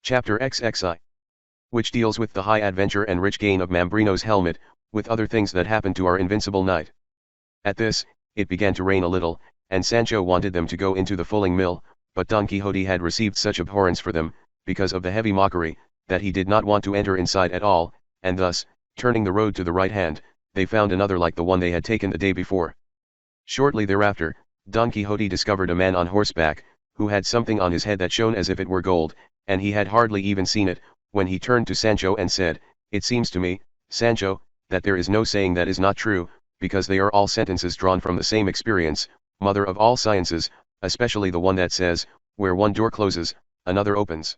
Chapter XXI, which deals with the high adventure and rich gain of Mambrino's helmet, with other things that happened to our invincible knight. At this, it began to rain a little, and Sancho wanted them to go into the fulling mill, but Don Quixote had received such abhorrence for them, because of the heavy mockery, that he did not want to enter inside at all, and thus, turning the road to the right hand, they found another like the one they had taken the day before. Shortly thereafter, Don Quixote discovered a man on horseback, who had something on his head that shone as if it were gold, and he had hardly even seen it, when he turned to Sancho and said, "It seems to me, Sancho, that there is no saying that is not true, because they are all sentences drawn from the same experience, mother of all sciences, especially the one that says, where one door closes, another opens.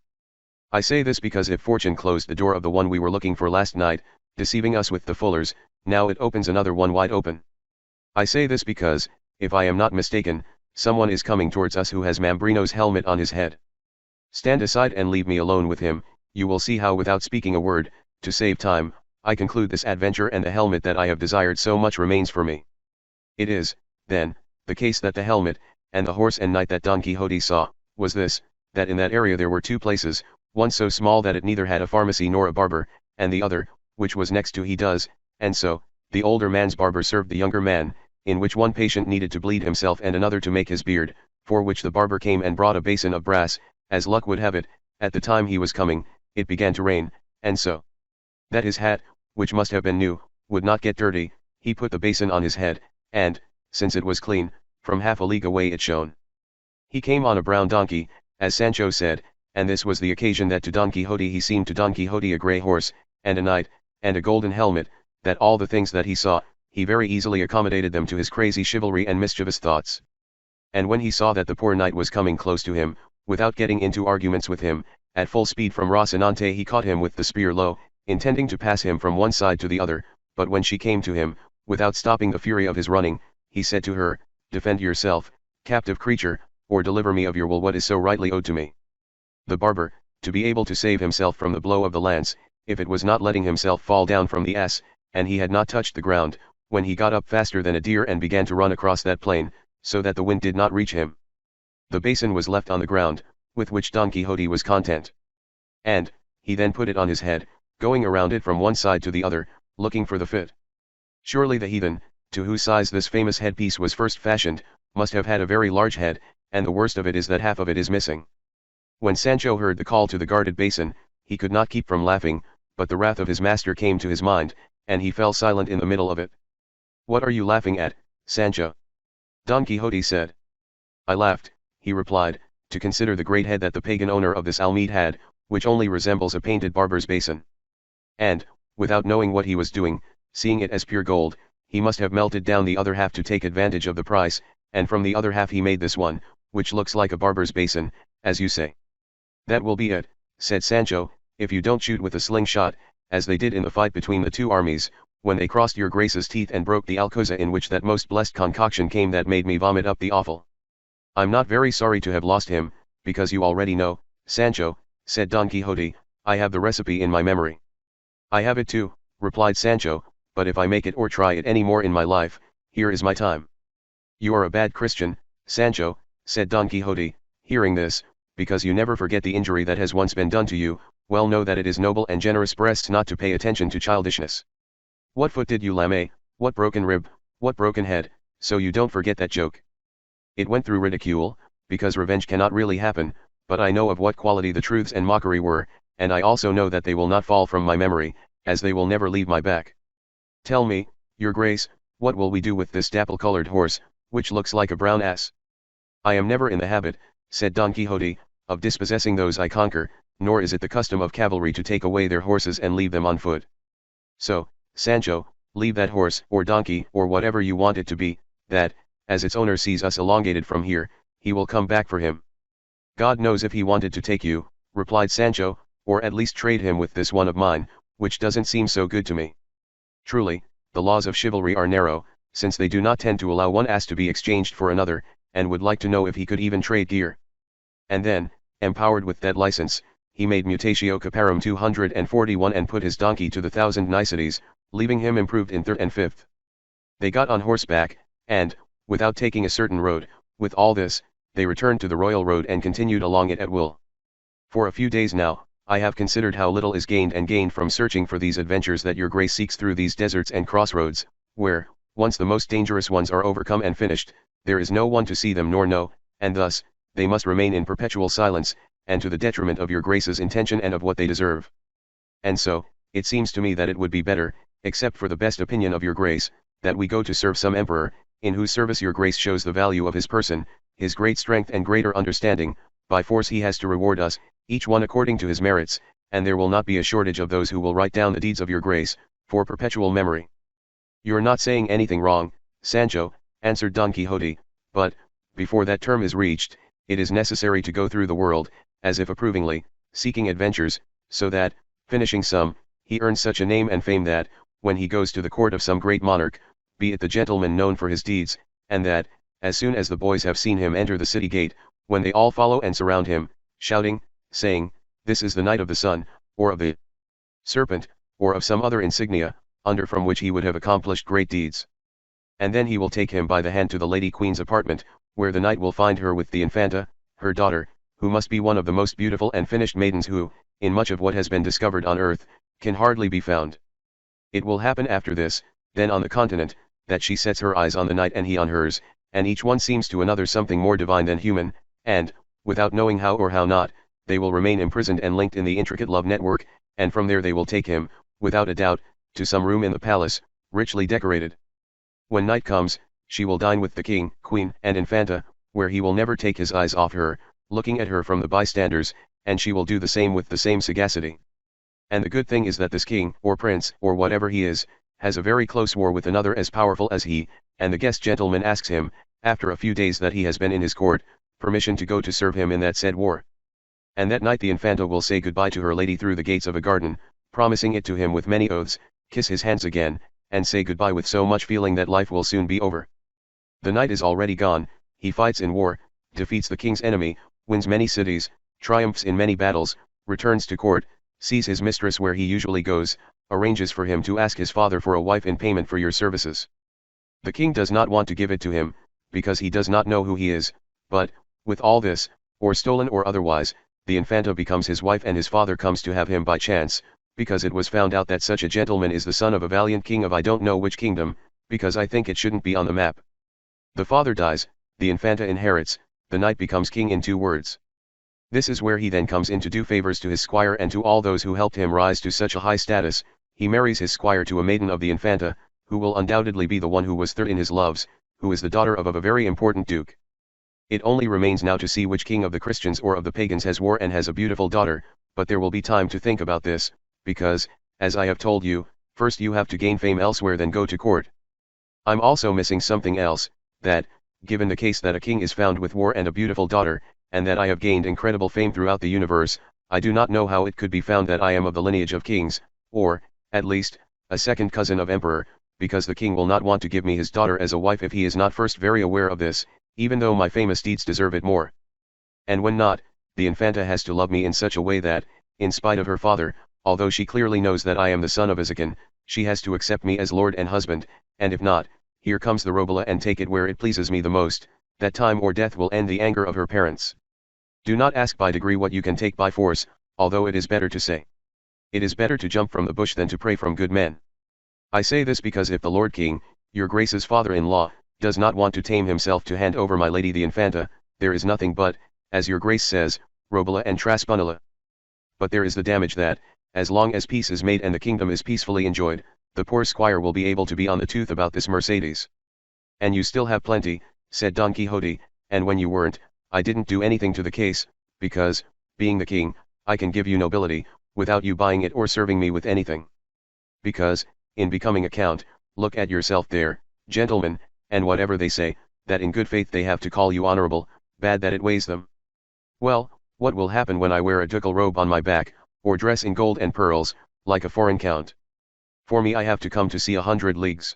I say this because if fortune closed the door of the one we were looking for last night, deceiving us with the fullers, now it opens another one wide open. I say this because, if I am not mistaken, someone is coming towards us who has Mambrino's helmet on his head. Stand aside and leave me alone with him, you will see how without speaking a word, to save time, I conclude this adventure, and the helmet that I have desired so much remains for me." It is, then, the case that the helmet, and the horse and knight that Don Quixote saw, was this, that in that area there were two places, one so small that it neither had a pharmacy nor a barber, and the other, which was next to he does, and so, the older man's barber served the younger man, in which one patient needed to bleed himself and another to make his beard, for which the barber came and brought a basin of brass. As luck would have it, at the time he was coming, it began to rain, and so that his hat, which must have been new, would not get dirty, he put the basin on his head, and, since it was clean, from half a league away it shone. He came on a brown donkey, as Sancho said, and this was the occasion that to Don Quixote he seemed to Don Quixote a grey horse, and a knight, and a golden helmet, that all the things that he saw, he very easily accommodated them to his crazy chivalry and mischievous thoughts. And when he saw that the poor knight was coming close to him, without getting into arguments with him, at full speed from Rocinante he caught him with the spear low, intending to pass him from one side to the other, but when she came to him, without stopping the fury of his running, he said to her, "Defend yourself, captive creature, or deliver me of your will what is so rightly owed to me." The barber, to be able to save himself from the blow of the lance, if it was not letting himself fall down from the ass, and he had not touched the ground, when he got up faster than a deer and began to run across that plain, so that the wind did not reach him. The basin was left on the ground, with which Don Quixote was content. And, he then put it on his head, going around it from one side to the other, looking for the fit. Surely the heathen, to whose size this famous headpiece was first fashioned, must have had a very large head, and the worst of it is that half of it is missing. When Sancho heard the call to the guarded basin, he could not keep from laughing, but the wrath of his master came to his mind, and he fell silent in the middle of it. "What are you laughing at, Sancho?" Don Quixote said. "I laughed," he replied, "to consider the great head that the pagan owner of this almeid had, which only resembles a painted barber's basin. And, without knowing what he was doing, seeing it as pure gold, he must have melted down the other half to take advantage of the price, and from the other half he made this one, which looks like a barber's basin, as you say." "That will be it," said Sancho, "if you don't shoot with a slingshot, as they did in the fight between the two armies, when they crossed your grace's teeth and broke the alcoza in which that most blessed concoction came that made me vomit up the offal." "I'm not very sorry to have lost him, because you already know, Sancho," said Don Quixote, "I have the recipe in my memory." "I have it too," replied Sancho, "but if I make it or try it any more in my life, here is my time." "You are a bad Christian, Sancho," said Don Quixote, hearing this, "because you never forget the injury that has once been done to you. Well know that it is noble and generous breasts not to pay attention to childishness. What foot did you lame? What broken rib? What broken head? So you don't forget that joke. It went through ridicule, because revenge cannot really happen, but I know of what quality the truths and mockery were, and I also know that they will not fall from my memory, as they will never leave my back. Tell me, your grace, what will we do with this dapple-colored horse, which looks like a brown ass?" "I am never in the habit," said Don Quixote, "of dispossessing those I conquer, nor is it the custom of cavalry to take away their horses and leave them on foot. So, Sancho, leave that horse or donkey or whatever you want it to be, that, as its owner sees us elongated from here, he will come back for him." "God knows if he wanted to take you," replied Sancho, "or at least trade him with this one of mine, which doesn't seem so good to me. Truly, the laws of chivalry are narrow, since they do not tend to allow one ass to be exchanged for another, and would like to know if he could even trade gear." And then, empowered with that license, he made mutatio caparum 241 and put his donkey to the 1,000 niceties, leaving him improved in third and fifth. They got on horseback, and, without taking a certain road, with all this, they returned to the royal road and continued along it at will. For a few days now, I have considered how little is gained from searching for these adventures that your grace seeks through these deserts and crossroads, where, once the most dangerous ones are overcome and finished, there is no one to see them nor know, and thus, they must remain in perpetual silence, and to the detriment of your grace's intention and of what they deserve. And so, it seems to me that it would be better, except for the best opinion of your grace, that we go to serve some emperor, in whose service your grace shows the value of his person, his great strength and greater understanding. By force he has to reward us, each one according to his merits, and there will not be a shortage of those who will write down the deeds of your grace, for perpetual memory. You're not saying anything wrong, Sancho, answered Don Quixote, but, before that term is reached, it is necessary to go through the world, as if approvingly, seeking adventures, so that, finishing some, he earns such a name and fame that, when he goes to the court of some great monarch, be it the gentleman known for his deeds, and that, as soon as the boys have seen him enter the city gate, when they all follow and surround him, shouting, saying, "This is the Knight of the Sun, or of the Serpent, or of some other insignia, under from which he would have accomplished great deeds." And then he will take him by the hand to the Lady Queen's apartment, where the knight will find her with the Infanta, her daughter, who must be one of the most beautiful and finished maidens who, in much of what has been discovered on earth, can hardly be found. It will happen after this, then on the continent, that she sets her eyes on the knight and he on hers, and each one seems to another something more divine than human, and, without knowing how or how not, they will remain imprisoned and linked in the intricate love network, and from there they will take him, without a doubt, to some room in the palace, richly decorated. When night comes, she will dine with the king, queen, and infanta, where he will never take his eyes off her, looking at her from the bystanders, and she will do the same with the same sagacity. And the good thing is that this king, or prince, or whatever he is, has a very close war with another as powerful as he, and the guest gentleman asks him, after a few days that he has been in his court, permission to go to serve him in that said war. And that night the infanta will say goodbye to her lady through the gates of a garden, promising it to him with many oaths, kiss his hands again, and say goodbye with so much feeling that life will soon be over. The knight is already gone, he fights in war, defeats the king's enemy, wins many cities, triumphs in many battles, returns to court, sees his mistress where he usually goes, arranges for him to ask his father for a wife in payment for your services. The king does not want to give it to him, because he does not know who he is, but, with all this, or stolen or otherwise, the infanta becomes his wife and his father comes to have him by chance, because it was found out that such a gentleman is the son of a valiant king of I don't know which kingdom, because I think it shouldn't be on the map. The father dies, the infanta inherits, the knight becomes king in 2 words. This is where he then comes in to do favors to his squire and to all those who helped him rise to such a high status. He marries his squire to a maiden of the infanta, who will undoubtedly be the one who was third in his loves, who is the daughter of a very important duke. It only remains now to see which king of the Christians or of the pagans has war and has a beautiful daughter, but there will be time to think about this, because, as I have told you, first you have to gain fame elsewhere than go to court. I'm also missing something else, that, given the case that a king is found with war and a beautiful daughter, and that I have gained incredible fame throughout the universe, I do not know how it could be found that I am of the lineage of kings, or, at least, a second cousin of emperor, because the king will not want to give me his daughter as a wife if he is not first very aware of this, even though my famous deeds deserve it more. And when not, the infanta has to love me in such a way that, in spite of her father, although she clearly knows that I am the son of Isaacin, she has to accept me as lord and husband, and if not, here comes the robola and take it where it pleases me the most, that time or death will end the anger of her parents. Do not ask by degree what you can take by force, although it is better to say. It is better to jump from the bush than to pray from good men. I say this because if the Lord King, your Grace's father-in-law, does not want to tame himself to hand over my lady the infanta, there is nothing but, as your Grace says, robola and traspunula. But there is the damage that, as long as peace is made and the kingdom is peacefully enjoyed, the poor squire will be able to be on the tooth about this Mercedes. And you still have plenty, said Don Quixote, and when you weren't, I didn't do anything to the case, because, being the king, I can give you nobility, without you buying it or serving me with anything. Because, in becoming a count, look at yourself there, gentlemen, and whatever they say, that in good faith they have to call you honorable, bad that it weighs them. Well, what will happen when I wear a ducal robe on my back, or dress in gold and pearls, like a foreign count? For me I have to come to see 100 leagues.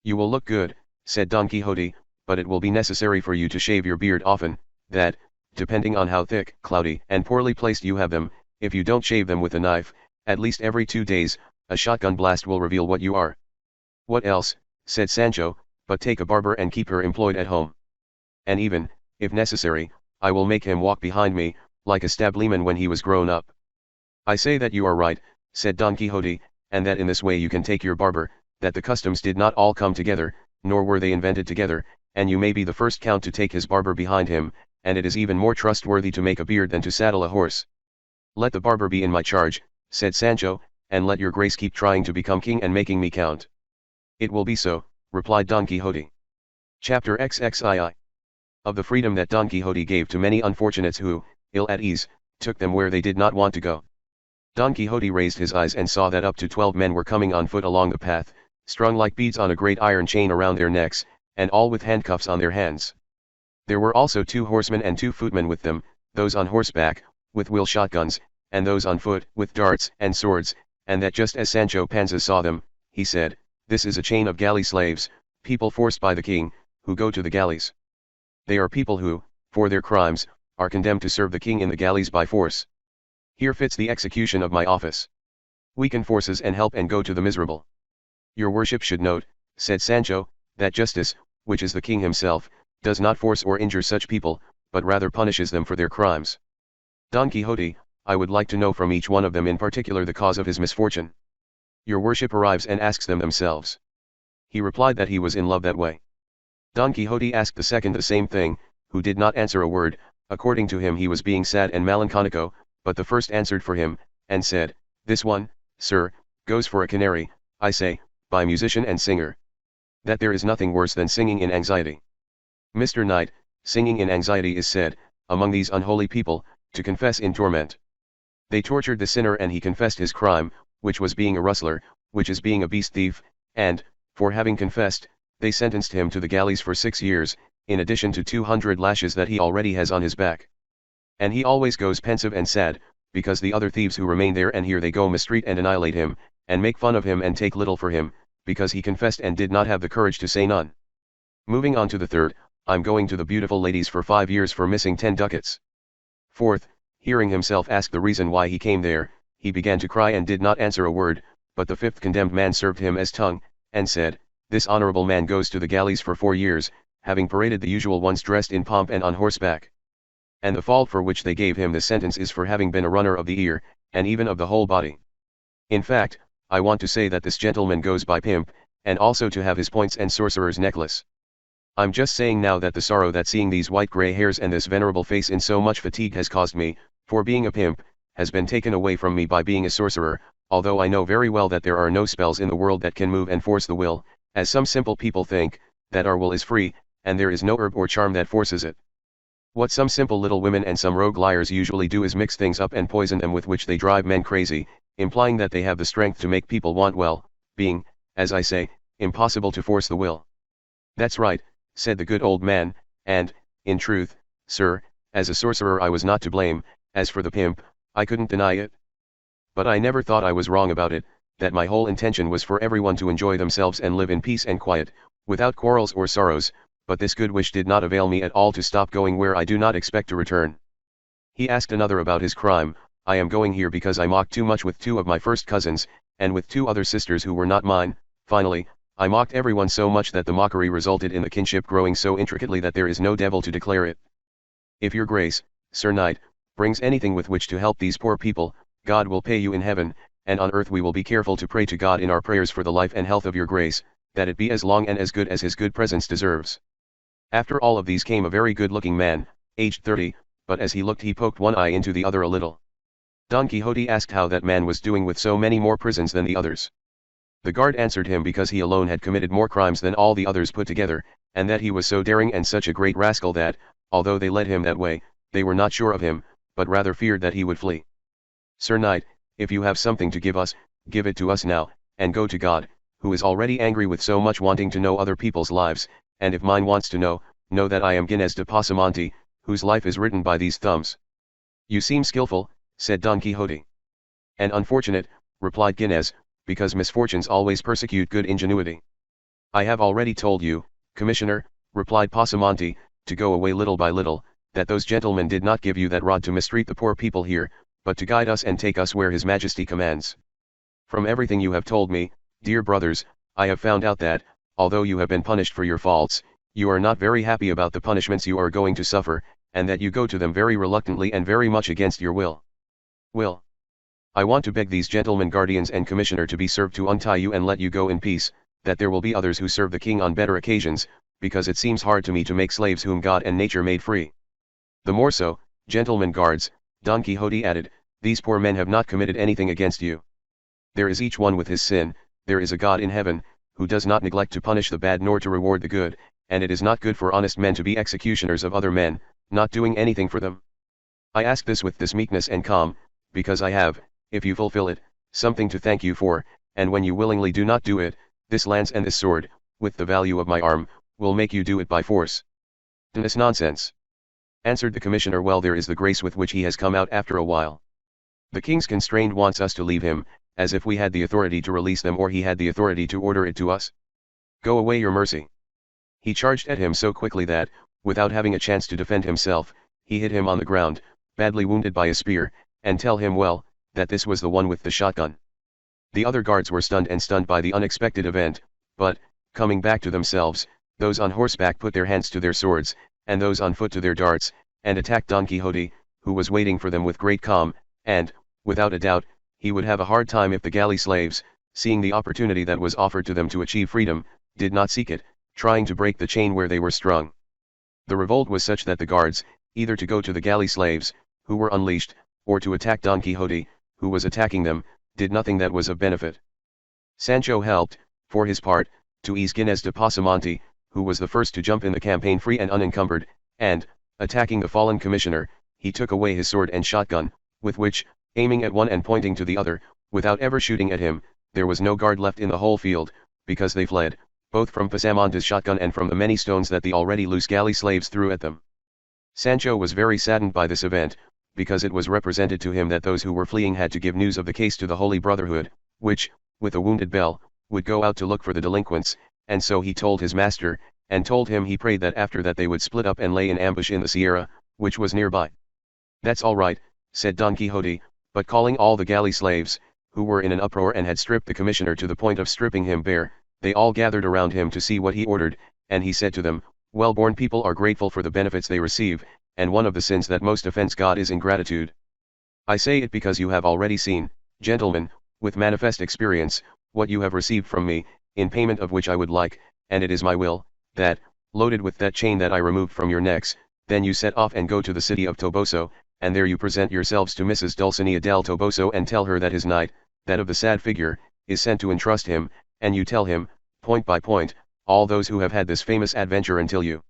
You will look good, said Don Quixote, but it will be necessary for you to shave your beard often, that, depending on how thick, cloudy, and poorly placed you have them, if you don't shave them with a knife, at least every 2 days, a shotgun blast will reveal what you are. What else, said Sancho, but take a barber and keep her employed at home. And even, if necessary, I will make him walk behind me, like a stableman when he was grown up. I say that you are right, said Don Quixote, and that in this way you can take your barber, that the customs did not all come together, nor were they invented together, and you may be the first count to take his barber behind him, and it is even more trustworthy to make a beard than to saddle a horse. Let the barber be in my charge, said Sancho, and let your grace keep trying to become king and making me count. It will be so, replied Don Quixote. Chapter XXII. Of the freedom that Don Quixote gave to many unfortunates who, ill at ease, took them where they did not want to go. Don Quixote raised his eyes and saw that up to 12 men were coming on foot along the path, strung like beads on a great iron chain around their necks, and all with handcuffs on their hands. There were also 2 horsemen and 2 footmen with them, those on horseback, with wheel shotguns, and those on foot, with darts and swords, and that just as Sancho Panza saw them, he said, "This is a chain of galley slaves, people forced by the king, who go to the galleys. They are people who, for their crimes, are condemned to serve the king in the galleys by force. Here fits the execution of my office. Weaken forces and help and go to the miserable. Your worship should note," said Sancho, "that justice, which is the king himself, does not force or injure such people, but rather punishes them for their crimes. Don Quixote, I would like to know from each one of them in particular the cause of his misfortune." Your worship arrives and asks them themselves. He replied that he was in love that way. Don Quixote asked the second the same thing, who did not answer a word. According to him he was being sad and melancholico, but the first answered for him, and said, "This one, sir, goes for a canary, I say, by musician and singer. That there is nothing worse than singing in anxiety. Mr. Knight, singing in anxiety is said, among these unholy people, to confess in torment. They tortured the sinner and he confessed his crime, which was being a rustler, which is being a beast thief, and, for having confessed, they sentenced him to the galleys for 6 years, in addition to 200 lashes that he already has on his back. And he always goes pensive and sad, because the other thieves who remain there and here they go mistreat and annihilate him, and make fun of him and take little for him, because he confessed and did not have the courage to say none. Moving on to the third, I'm going to the beautiful ladies for 5 years for missing 10 ducats. Fourth, hearing himself ask the reason why he came there, he began to cry and did not answer a word, but the fifth condemned man served him as tongue, and said, "This honorable man goes to the galleys for 4 years, having paraded the usual ones dressed in pomp and on horseback. And the fault for which they gave him the sentence is for having been a runner of the ear, and even of the whole body. In fact, I want to say that this gentleman goes by pimp, and also to have his points and sorcerer's necklace. I'm just saying now that the sorrow that seeing these white grey hairs and this venerable face in so much fatigue has caused me, for being a pimp, has been taken away from me by being a sorcerer, although I know very well that there are no spells in the world that can move and force the will, as some simple people think, that our will is free, and there is no herb or charm that forces it. What some simple little women and some rogue liars usually do is mix things up and poison them, with which they drive men crazy, implying that they have the strength to make people want well, being, as I say, impossible to force the will." "That's right," said the good old man, "and, in truth, sir, as a sorcerer I was not to blame. As for the pimp, I couldn't deny it. But I never thought I was wrong about it, that my whole intention was for everyone to enjoy themselves and live in peace and quiet, without quarrels or sorrows, but this good wish did not avail me at all to stop going where I do not expect to return." He asked another about his crime. "I am going here because I mocked too much with 2 of my first cousins, and with 2 other sisters who were not mine. Finally, I mocked everyone so much that the mockery resulted in the kinship growing so intricately that there is no devil to declare it. If your grace, Sir Knight, brings anything with which to help these poor people, God will pay you in heaven, and on earth we will be careful to pray to God in our prayers for the life and health of your grace, that it be as long and as good as his good presence deserves." After all of these came a very good-looking man, aged 30, but as he looked he poked one eye into the other a little. Don Quixote asked how that man was doing with so many more prisons than the others. The guard answered him because he alone had committed more crimes than all the others put together, and that he was so daring and such a great rascal that, although they led him that way, they were not sure of him, but rather feared that he would flee. "Sir Knight, if you have something to give us, give it to us now, and go to God, who is already angry with so much wanting to know other people's lives, and if mine wants to know that I am Gines de Pasamonte, whose life is written by these thumbs." "You seem skillful," said Don Quixote. "And unfortunate," replied Gines, "because misfortunes always persecute good ingenuity." "I have already told you, Commissioner," replied Pasamonte, "to go away little by little, that those gentlemen did not give you that rod to mistreat the poor people here, but to guide us and take us where his majesty commands. From everything you have told me, dear brothers, I have found out that, although you have been punished for your faults, you are not very happy about the punishments you are going to suffer, and that you go to them very reluctantly and very much against your will." "Will? I want to beg these gentlemen guardians and commissioner to be served to untie you and let you go in peace, that there will be others who serve the king on better occasions, because it seems hard to me to make slaves whom God and nature made free. The more so, gentlemen guards, Don Quixote added, these poor men have not committed anything against you. There is each one with his sin, there is a God in heaven, who does not neglect to punish the bad nor to reward the good, and it is not good for honest men to be executioners of other men, not doing anything for them. I ask this with this meekness and calm, because I have, if you fulfill it, something to thank you for, and when you willingly do not do it, this lance and this sword, with the value of my arm, will make you do it by force. This nonsense. Answered the commissioner, well, there is the grace with which he has come out after a while. The king's constrained wants us to leave him, as if we had the authority to release them or he had the authority to order it to us. Go away, your mercy. He charged at him so quickly that, without having a chance to defend himself, he hit him on the ground, badly wounded by a spear, and tell him well, that this was the one with the shotgun. The other guards were stunned by the unexpected event, but, coming back to themselves, those on horseback put their hands to their swords, and those on foot to their darts, and attacked Don Quixote, who was waiting for them with great calm, and, without a doubt, he would have a hard time if the galley slaves, seeing the opportunity that was offered to them to achieve freedom, did not seek it, trying to break the chain where they were strung. The revolt was such that the guards, either to go to the galley slaves, who were unleashed, or to attack Don Quixote, who was attacking them, did nothing that was of benefit. Sancho helped, for his part, to ease Gines de Pasamonte, who was the first to jump in the campaign free and unencumbered, and, attacking the fallen commissioner, he took away his sword and shotgun, with which, aiming at one and pointing to the other, without ever shooting at him, there was no guard left in the whole field, because they fled, both from Pasamonte's shotgun and from the many stones that the already loose galley slaves threw at them. Sancho was very saddened by this event, because it was represented to him that those who were fleeing had to give news of the case to the Holy Brotherhood, which, with a wounded bell, would go out to look for the delinquents, and so he told his master, and told him he prayed that after that they would split up and lay in ambush in the sierra, which was nearby. That's all right, said Don Quixote, but calling all the galley slaves, who were in an uproar and had stripped the commissioner to the point of stripping him bare, they all gathered around him to see what he ordered, and he said to them, well-born people are grateful for the benefits they receive, and one of the sins that most offends God is ingratitude. I say it because you have already seen, gentlemen, with manifest experience, what you have received from me, in payment of which I would like, and it is my will, that, loaded with that chain that I removed from your necks, then you set off and go to the city of Toboso, and there you present yourselves to Mrs. Dulcinea del Toboso and tell her that his knight, that of the sad figure, is sent to entrust him, and you tell him, point by point, all those who have had this famous adventure until you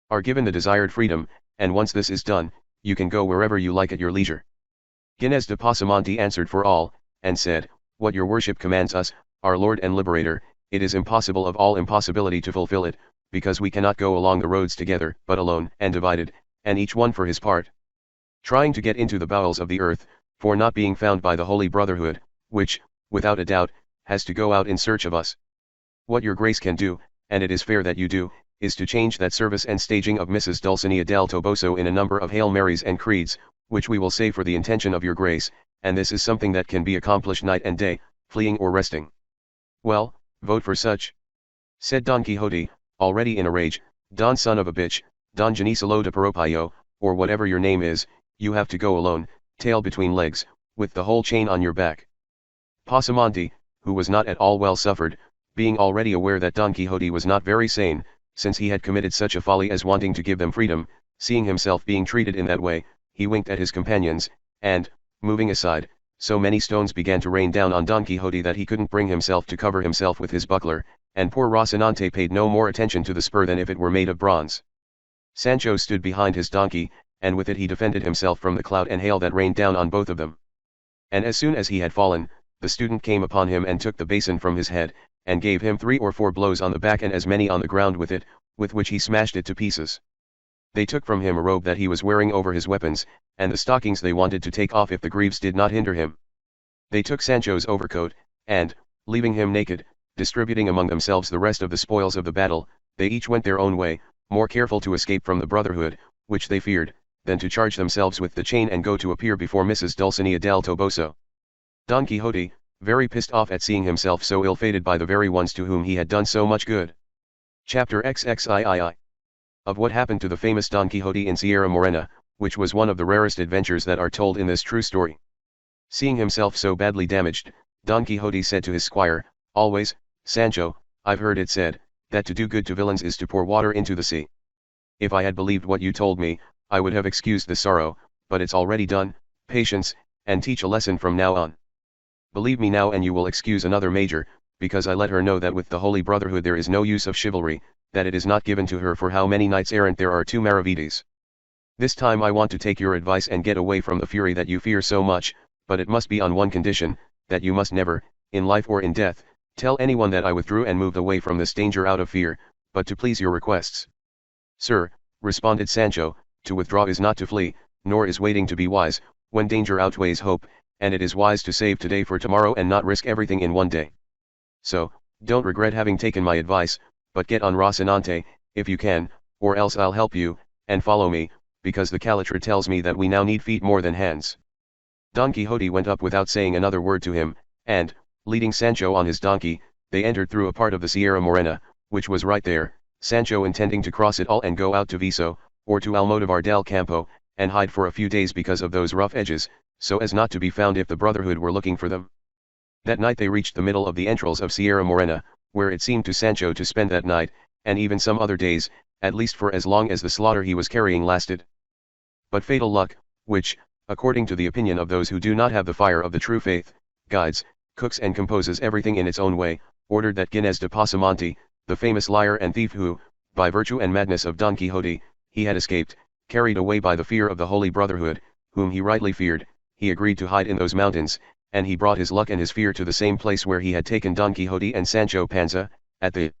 are given the desired freedom, and once this is done, you can go wherever you like at your leisure. Gines de Pasamonte answered for all, and said, what your worship commands us, our Lord and Liberator, it is impossible of all impossibility to fulfill it, because we cannot go along the roads together, but alone, and divided, and each one for his part, trying to get into the bowels of the earth, for not being found by the Holy Brotherhood, which, without a doubt, has to go out in search of us. What your grace can do, and it is fair that you do, is to change that service and staging of Mrs. Dulcinea del Toboso in a number of Hail Marys and creeds, which we will say for the intention of your grace, and this is something that can be accomplished night and day, fleeing or resting. Well, vote for such, said Don Quixote, already in a rage. Don son of a bitch, Don Janicelo de Paropallo, or whatever your name is, you have to go alone, tail between legs, with the whole chain on your back. Pasamonte, who was not at all well suffered, being already aware that Don Quixote was not very sane, since he had committed such a folly as wanting to give them freedom, seeing himself being treated in that way, he winked at his companions, and, moving aside, so many stones began to rain down on Don Quixote that he couldn't bring himself to cover himself with his buckler, and poor Rocinante paid no more attention to the spur than if it were made of bronze. Sancho stood behind his donkey, and with it he defended himself from the cloud and hail that rained down on both of them. And as soon as he had fallen, the student came upon him and took the basin from his head, and gave him 3 or 4 blows on the back and as many on the ground with it, with which he smashed it to pieces. They took from him a robe that he was wearing over his weapons, and the stockings they wanted to take off if the greaves did not hinder him. They took Sancho's overcoat, and, leaving him naked, distributing among themselves the rest of the spoils of the battle, they each went their own way, more careful to escape from the Brotherhood, which they feared, than to charge themselves with the chain and go to appear before Mrs. Dulcinea del Toboso. Don Quixote, very pissed off at seeing himself so ill-fated by the very ones to whom he had done so much good. Chapter XXIII. Of what happened to the famous Don Quixote in Sierra Morena, which was one of the rarest adventures that are told in this true story. Seeing himself so badly damaged, Don Quixote said to his squire, "Always, Sancho, I've heard it said, that to do good to villains is to pour water into the sea. If I had believed what you told me, I would have excused the sorrow, but it's already done. Patience, and teach a lesson from now on. Believe me now and you will excuse another major, because I let her know that with the Holy Brotherhood there is no use of chivalry, that it is not given to her for how many knights errant there are two Maravides. This time I want to take your advice and get away from the fury that you fear so much, but it must be on one condition, that you must never, in life or in death, tell anyone that I withdrew and moved away from this danger out of fear, but to please your requests." "Sir," responded Sancho, "to withdraw is not to flee, nor is waiting to be wise, when danger outweighs hope, and it is wise to save today for tomorrow and not risk everything in one day. So, don't regret having taken my advice, but get on Rocinante, if you can, or else I'll help you, and follow me, because the Calatra tells me that we now need feet more than hands." Don Quixote went up without saying another word to him, and, leading Sancho on his donkey, they entered through a part of the Sierra Morena, which was right there, Sancho intending to cross it all and go out to Viso, or to Almodovar del Campo, and hide for a few days because of those rough edges, so as not to be found if the Brotherhood were looking for them. That night they reached the middle of the entrails of Sierra Morena, where it seemed to Sancho to spend that night, and even some other days, at least for as long as the slaughter he was carrying lasted. But fatal luck, which, according to the opinion of those who do not have the fire of the true faith, guides, cooks and composes everything in its own way, ordered that Ginés de Pasamonte, the famous liar and thief who, by virtue and madness of Don Quixote, he had escaped, carried away by the fear of the Holy Brotherhood, whom he rightly feared, he agreed to hide in those mountains, and he brought his luck and his fear to the same place where he had taken Don Quixote and Sancho Panza, at the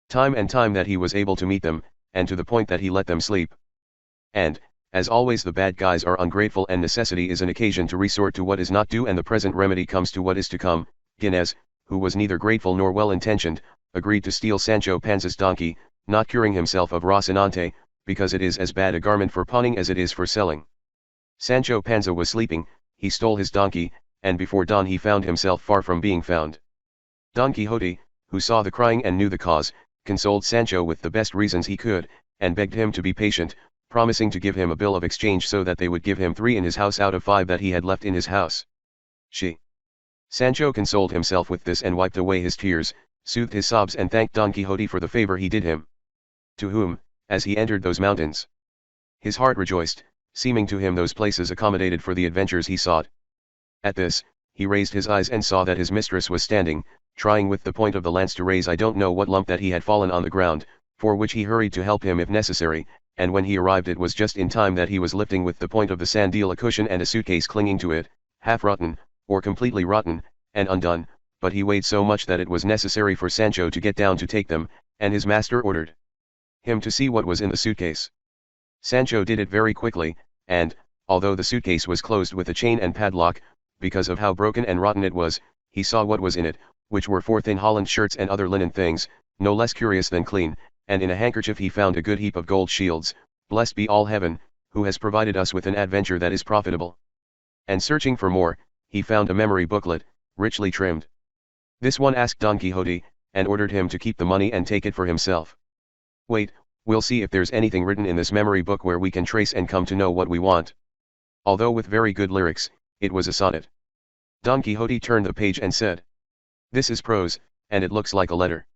time that he was able to meet them, and to the point that he let them sleep. And, as always the bad guys are ungrateful and necessity is an occasion to resort to what is not due and the present remedy comes to what is to come, Ginés, who was neither grateful nor well-intentioned, agreed to steal Sancho Panza's donkey, not curing himself of Rocinante, because it is as bad a garment for pawning as it is for selling. Sancho Panza was sleeping, he stole his donkey, and before dawn he found himself far from being found. Don Quixote, who saw the crying and knew the cause, consoled Sancho with the best reasons he could, and begged him to be patient, promising to give him a bill of exchange so that they would give him 3 in his house out of 5 that he had left in his house. Sancho consoled himself with this and wiped away his tears, soothed his sobs and thanked Don Quixote for the favor he did him. To whom, as he entered those mountains, his heart rejoiced, seeming to him those places accommodated for the adventures he sought. At this, he raised his eyes and saw that his mistress was standing, trying with the point of the lance to raise I don't know what lump that he had fallen on the ground, for which he hurried to help him if necessary, and when he arrived it was just in time that he was lifting with the point of the sandeel a cushion and a suitcase clinging to it, half rotten, or completely rotten, and undone, but he weighed so much that it was necessary for Sancho to get down to take them, and his master ordered him to see what was in the suitcase. Sancho did it very quickly, and, although the suitcase was closed with a chain and padlock, because of how broken and rotten it was, he saw what was in it, which were 4 thin Holland shirts and other linen things, no less curious than clean, and in a handkerchief he found a good heap of gold shields. Blessed be all heaven, who has provided us with an adventure that is profitable. And searching for more, he found a memory booklet, richly trimmed. This one asked Don Quixote, and ordered him to keep the money and take it for himself. Wait, we'll see if there's anything written in this memory book where we can trace and come to know what we want. Although with very good lyrics, it was a sonnet. Don Quixote turned the page and said, "This is prose, and it looks like a letter.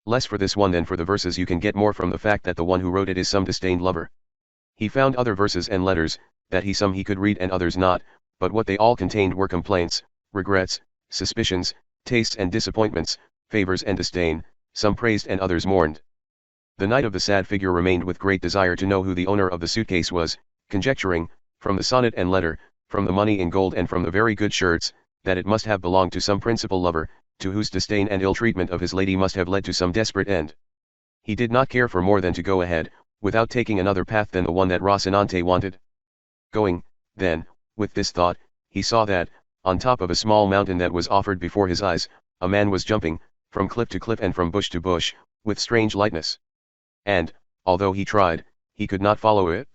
Less for this one than for the verses, you can get more from the fact that the one who wrote it is some disdained lover." He found other verses and letters, that some he could read and others not, but what they all contained were complaints, regrets, suspicions, tastes and disappointments, favors and disdain, some praised and others mourned. The knight of the sad figure remained with great desire to know who the owner of the suitcase was, conjecturing, from the sonnet and letter, from the money in gold and from the very good shirts, that it must have belonged to some principal lover, to whose disdain and ill treatment of his lady must have led to some desperate end. He did not care for more than to go ahead, without taking another path than the one that Rocinante wanted. Going, then, with this thought, he saw that, on top of a small mountain that was offered before his eyes, a man was jumping, from cliff to cliff and from bush to bush, with strange lightness. And, although he tried, he could not follow it.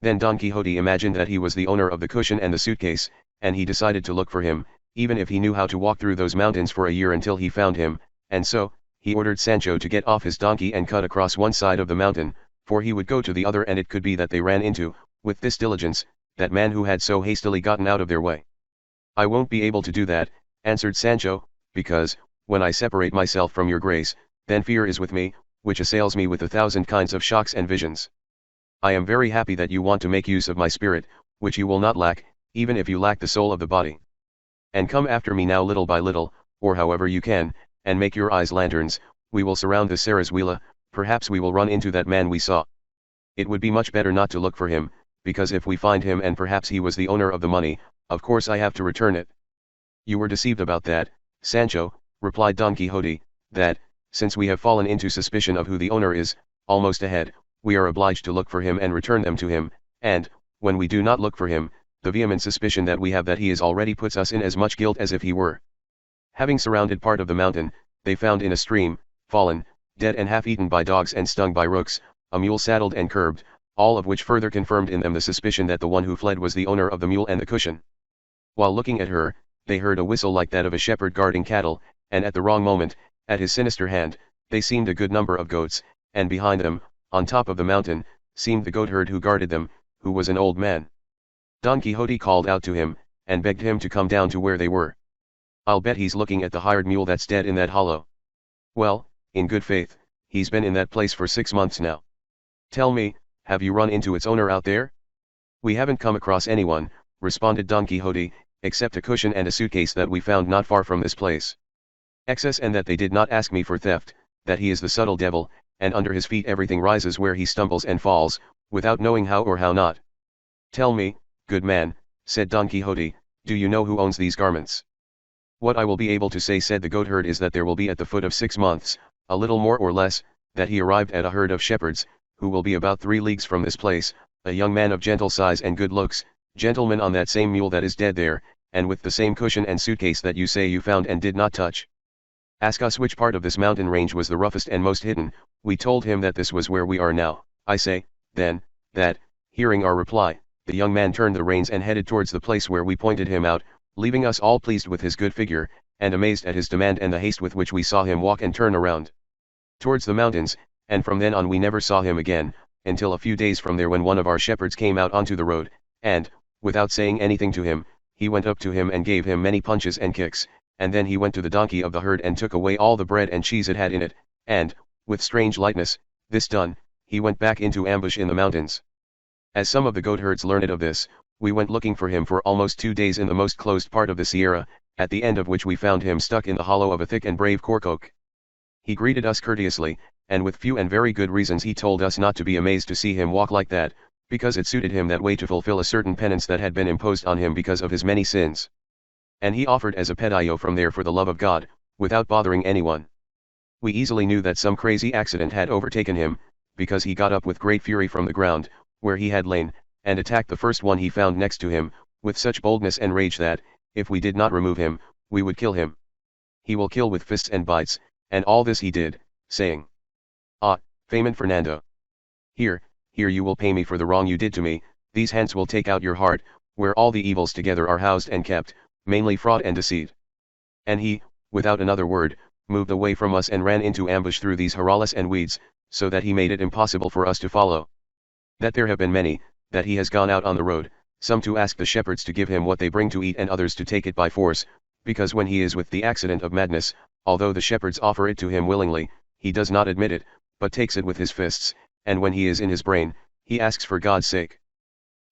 Then Don Quixote imagined that he was the owner of the cushion and the suitcase, and he decided to look for him, even if he knew how to walk through those mountains for a year until he found him, and so, he ordered Sancho to get off his donkey and cut across one side of the mountain, for he would go to the other and it could be that they ran into, with this diligence, that man who had so hastily gotten out of their way. "I won't be able to do that," answered Sancho, "because, when I separate myself from your grace, then fear is with me, which assails me with 1,000 kinds of shocks and visions. I am very happy that you want to make use of my spirit, which you will not lack, even if you lack the soul of the body. And come after me now little by little, or however you can, and make your eyes lanterns, we will surround the Saraswila, perhaps we will run into that man we saw. It would be much better not to look for him, because if we find him and perhaps he was the owner of the money, of course I have to return it." "You were deceived about that, Sancho," replied Don Quixote, "that, since we have fallen into suspicion of who the owner is, almost ahead, we are obliged to look for him and return them to him, and, when we do not look for him, the vehement suspicion that we have that he is already puts us in as much guilt as if he were." Having surrounded part of the mountain, they found in a stream, fallen, dead and half eaten by dogs and stung by rooks, a mule saddled and curbed, all of which further confirmed in them the suspicion that the one who fled was the owner of the mule and the cushion. While looking at her, they heard a whistle like that of a shepherd guarding cattle, and at the wrong moment, at his sinister hand, they seemed a good number of goats, and behind them, on top of the mountain, seemed the goatherd who guarded them, who was an old man. Don Quixote called out to him, and begged him to come down to where they were. "I'll bet he's looking at the hired mule that's dead in that hollow." "Well, in good faith, he's been in that place for 6 months now. Tell me, have you run into its owner out there?" "We haven't come across anyone," responded Don Quixote, "except a cushion and a suitcase that we found not far from this place. Excess and that they did not ask me for theft, that he is the subtle devil, and under his feet everything rises where he stumbles and falls, without knowing how or how not." "Tell me, good man," said Don Quixote, "do you know who owns these garments?" "What I will be able to say," said the goatherd, "is that there will be at the foot of 6 months, a little more or less, that he arrived at a herd of shepherds, who will be about 3 leagues from this place, a young man of gentle size and good looks, gentleman on that same mule that is dead there, and with the same cushion and suitcase that you say you found and did not touch. Ask us which part of this mountain range was the roughest and most hidden. We told him that this was where we are now. I say, then, that, hearing our reply, the young man turned the reins and headed towards the place where we pointed him out, leaving us all pleased with his good figure, and amazed at his demand and the haste with which we saw him walk and turn around towards the mountains, and from then on we never saw him again, until a few days from there when one of our shepherds came out onto the road, and, without saying anything to him, he went up to him and gave him many punches and kicks, and then he went to the donkey of the herd and took away all the bread and cheese it had in it, and, with strange lightness, this done, he went back into ambush in the mountains. As some of the goatherds learned of this, we went looking for him for almost 2 days in the most closed part of the sierra, at the end of which we found him stuck in the hollow of a thick and brave cork oak. He greeted us courteously, and with few and very good reasons he told us not to be amazed to see him walk like that, because it suited him that way to fulfill a certain penance that had been imposed on him because of his many sins. And he offered as a pedillo from there for the love of God, without bothering anyone. We easily knew that some crazy accident had overtaken him, because he got up with great fury from the ground, where he had lain, and attacked the first one he found next to him, with such boldness and rage that, if we did not remove him, we would kill him. He will kill with fists and bites, and all this he did, saying, "Ah, Feynman Fernando. Here you will pay me for the wrong you did to me, these hands will take out your heart, where all the evils together are housed and kept, mainly fraud and deceit." And he, without another word, moved away from us and ran into ambush through these horrales and weeds, so that he made it impossible for us to follow. That there have been many, that he has gone out on the road, some to ask the shepherds to give him what they bring to eat and others to take it by force, because when he is with the accident of madness, although the shepherds offer it to him willingly, he does not admit it, but takes it with his fists, and when he is in his brain, he asks for God's sake.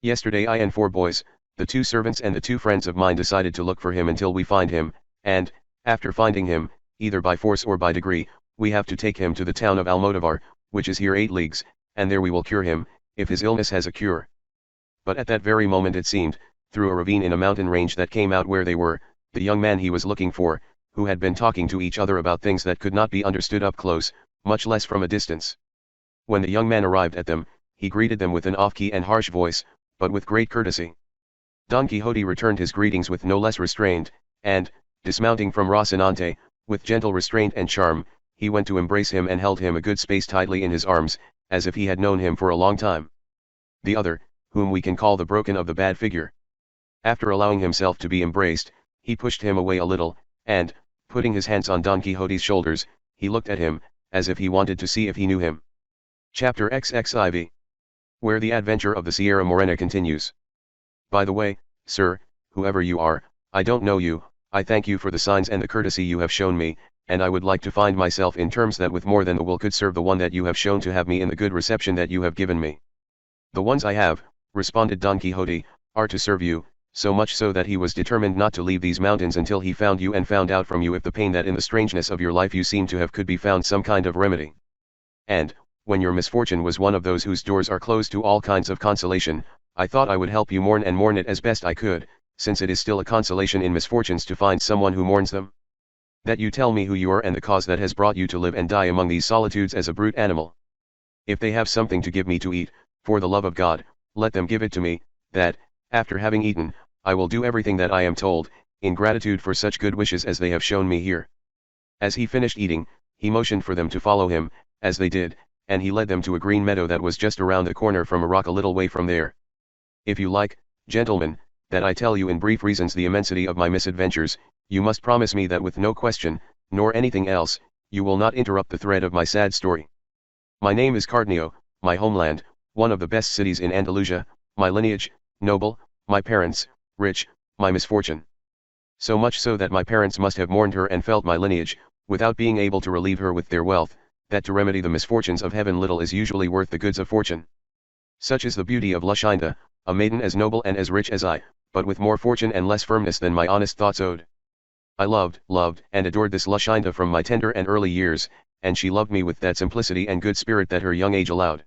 Yesterday I and 4 boys, the 2 servants and the 2 friends of mine decided to look for him until we find him, and, after finding him, either by force or by degree, we have to take him to the town of Almodovar, which is here 8 leagues, and there we will cure him, if his illness has a cure. But at that very moment it seemed, through a ravine in a mountain range that came out where they were, the young man he was looking for, who had been talking to each other about things that could not be understood up close, much less from a distance. When the young man arrived at them, he greeted them with an off-key and harsh voice, but with great courtesy. Don Quixote returned his greetings with no less restraint, and, dismounting from Rocinante, with gentle restraint and charm, he went to embrace him and held him a good space tightly in his arms, as if he had known him for a long time. The other, whom we can call the broken of the bad figure, after allowing himself to be embraced, he pushed him away a little, and, putting his hands on Don Quixote's shoulders, he looked at him, as if he wanted to see if he knew him. Chapter XXIV. Where the adventure of the Sierra Morena continues. By the way, sir, whoever you are, I don't know you, I thank you for the signs and the courtesy you have shown me, and I would like to find myself in terms that with more than the will could serve the one that you have shown to have me in the good reception that you have given me. The ones I have, responded Don Quixote, are to serve you, so much so that he was determined not to leave these mountains until he found you and found out from you if the pain that in the strangeness of your life you seem to have could be found some kind of remedy. And, when your misfortune was one of those whose doors are closed to all kinds of consolation, I thought I would help you mourn and mourn it as best I could, since it is still a consolation in misfortunes to find someone who mourns them. That you tell me who you are and the cause that has brought you to live and die among these solitudes as a brute animal. If they have something to give me to eat, for the love of God, let them give it to me, that, after having eaten, I will do everything that I am told, in gratitude for such good wishes as they have shown me here. As he finished eating, he motioned for them to follow him, as they did, and he led them to a green meadow that was just around the corner from a rock a little way from there. If you like, gentlemen, that I tell you in brief reasons the immensity of my misadventures, you must promise me that with no question, nor anything else, you will not interrupt the thread of my sad story. My name is Cardenio, my homeland, one of the best cities in Andalusia, my lineage, noble, my parents, rich, my misfortune. So much so that my parents must have mourned her and felt my lineage, without being able to relieve her with their wealth, that to remedy the misfortunes of heaven little is usually worth the goods of fortune. Such is the beauty of Luscinda, a maiden as noble and as rich as I, but with more fortune and less firmness than my honest thoughts owed. I loved, and adored this Luscinda from my tender and early years, and she loved me with that simplicity and good spirit that her young age allowed.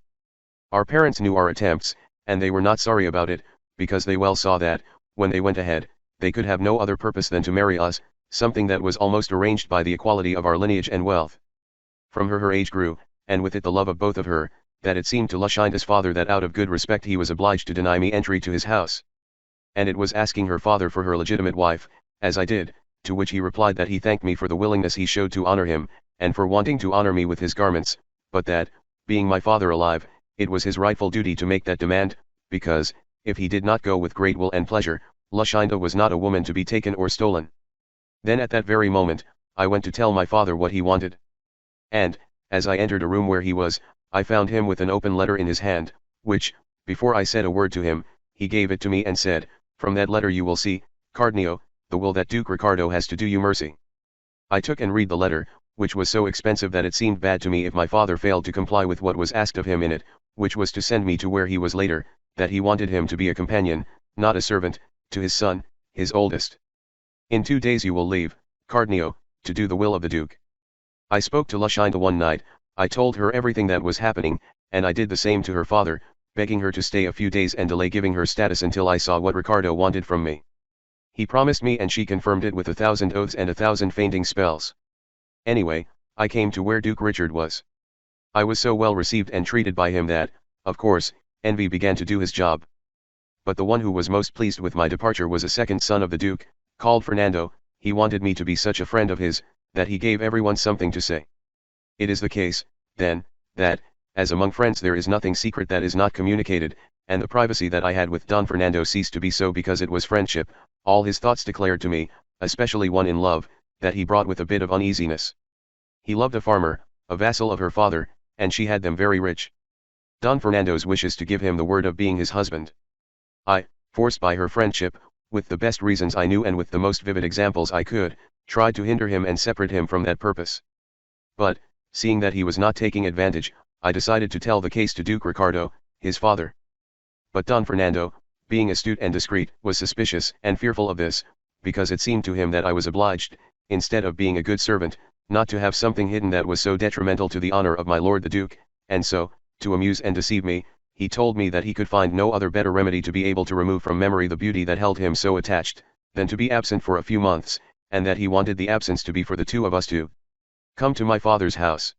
Our parents knew our attempts, and they were not sorry about it, because they well saw that, when they went ahead, they could have no other purpose than to marry us, something that was almost arranged by the equality of our lineage and wealth. From her age grew, and with it the love of both of her, that it seemed to Luscinda's father that out of good respect he was obliged to deny me entry to his house. And it was asking her father for her legitimate wife, as I did, to which he replied that he thanked me for the willingness he showed to honor him, and for wanting to honor me with his garments, but that, being my father alive, it was his rightful duty to make that demand, because, if he did not go with great will and pleasure, Luscinda was not a woman to be taken or stolen. Then at that very moment, I went to tell my father what he wanted. And, as I entered a room where he was, I found him with an open letter in his hand, which, before I said a word to him, he gave it to me and said, "From that letter you will see, Cardenio, the will that Duke Ricardo has to do you mercy." I took and read the letter, which was so expensive that it seemed bad to me if my father failed to comply with what was asked of him in it, which was to send me to where he was later, that he wanted him to be a companion, not a servant, to his son, his oldest. "In 2 days you will leave, Cardenio, to do the will of the Duke." I spoke to Luscinda one night, I told her everything that was happening, and I did the same to her father, begging her to stay a few days and delay giving her status until I saw what Ricardo wanted from me. He promised me and she confirmed it with 1,000 oaths and 1,000 fainting spells. Anyway, I came to where Duke Richard was. I was so well received and treated by him that, of course, envy began to do his job. But the one who was most pleased with my departure was a second son of the Duke, called Fernando. He wanted me to be such a friend of his, that he gave everyone something to say. It is the case, then, that, as among friends there is nothing secret that is not communicated, and the privacy that I had with Don Fernando ceased to be so because it was friendship, all his thoughts declared to me, especially one in love, that he brought with a bit of uneasiness. He loved a farmer, a vassal of her father, and she had them very rich. Don Fernando's wishes to give him the word of being his husband. I, forced by her friendship, with the best reasons I knew and with the most vivid examples I could, tried to hinder him and separate him from that purpose. But, seeing that he was not taking advantage, I decided to tell the case to Duke Ricardo, his father. But Don Fernando, being astute and discreet, was suspicious and fearful of this, because it seemed to him that I was obliged, instead of being a good servant, not to have something hidden that was so detrimental to the honor of my lord the Duke, and so, to amuse and deceive me, he told me that he could find no other better remedy to be able to remove from memory the beauty that held him so attached, than to be absent for a few months, and that he wanted the absence to be for the two of us to come to my father's house.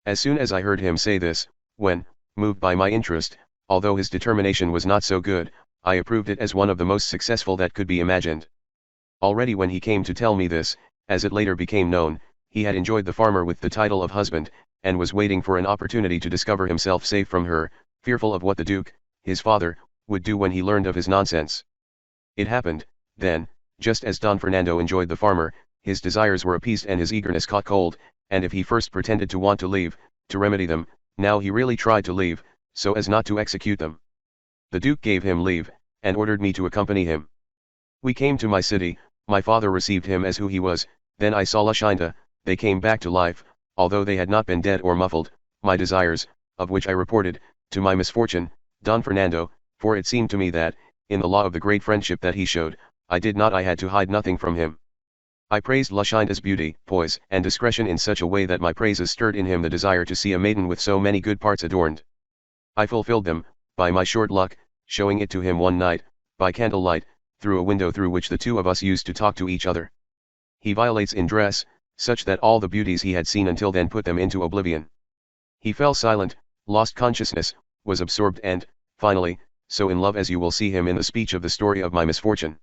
As soon as I heard him say this, when, moved by my interest, although his determination was not so good, I approved it as one of the most successful that could be imagined. Already when he came to tell me this, as it later became known, he had enjoyed the farmer with the title of husband, and was waiting for an opportunity to discover himself safe from her, fearful of what the Duke, his father, would do when he learned of his nonsense. It happened, then, just as Don Fernando enjoyed the farmer, his desires were appeased and his eagerness caught cold, and if he first pretended to want to leave, to remedy them, now he really tried to leave, so as not to execute them. The Duke gave him leave, and ordered me to accompany him. We came to my city, My father received him as who he was, then I saw Luscinda, they came back to life, although they had not been dead or muffled, my desires, of which I reported, to my misfortune, Don Fernando, for it seemed to me that, in the law of the great friendship that he showed, I had to hide nothing from him. I praised Luscinda's beauty, poise, and discretion in such a way that my praises stirred in him the desire to see a maiden with so many good parts adorned. I fulfilled them, by my short luck, showing it to him one night, by candlelight, through a window through which the two of us used to talk to each other. He violates in dress, such that all the beauties he had seen until then put them into oblivion. He fell silent, lost consciousness, was absorbed and, finally, so in love as you will see him in the speech of the story of my misfortune.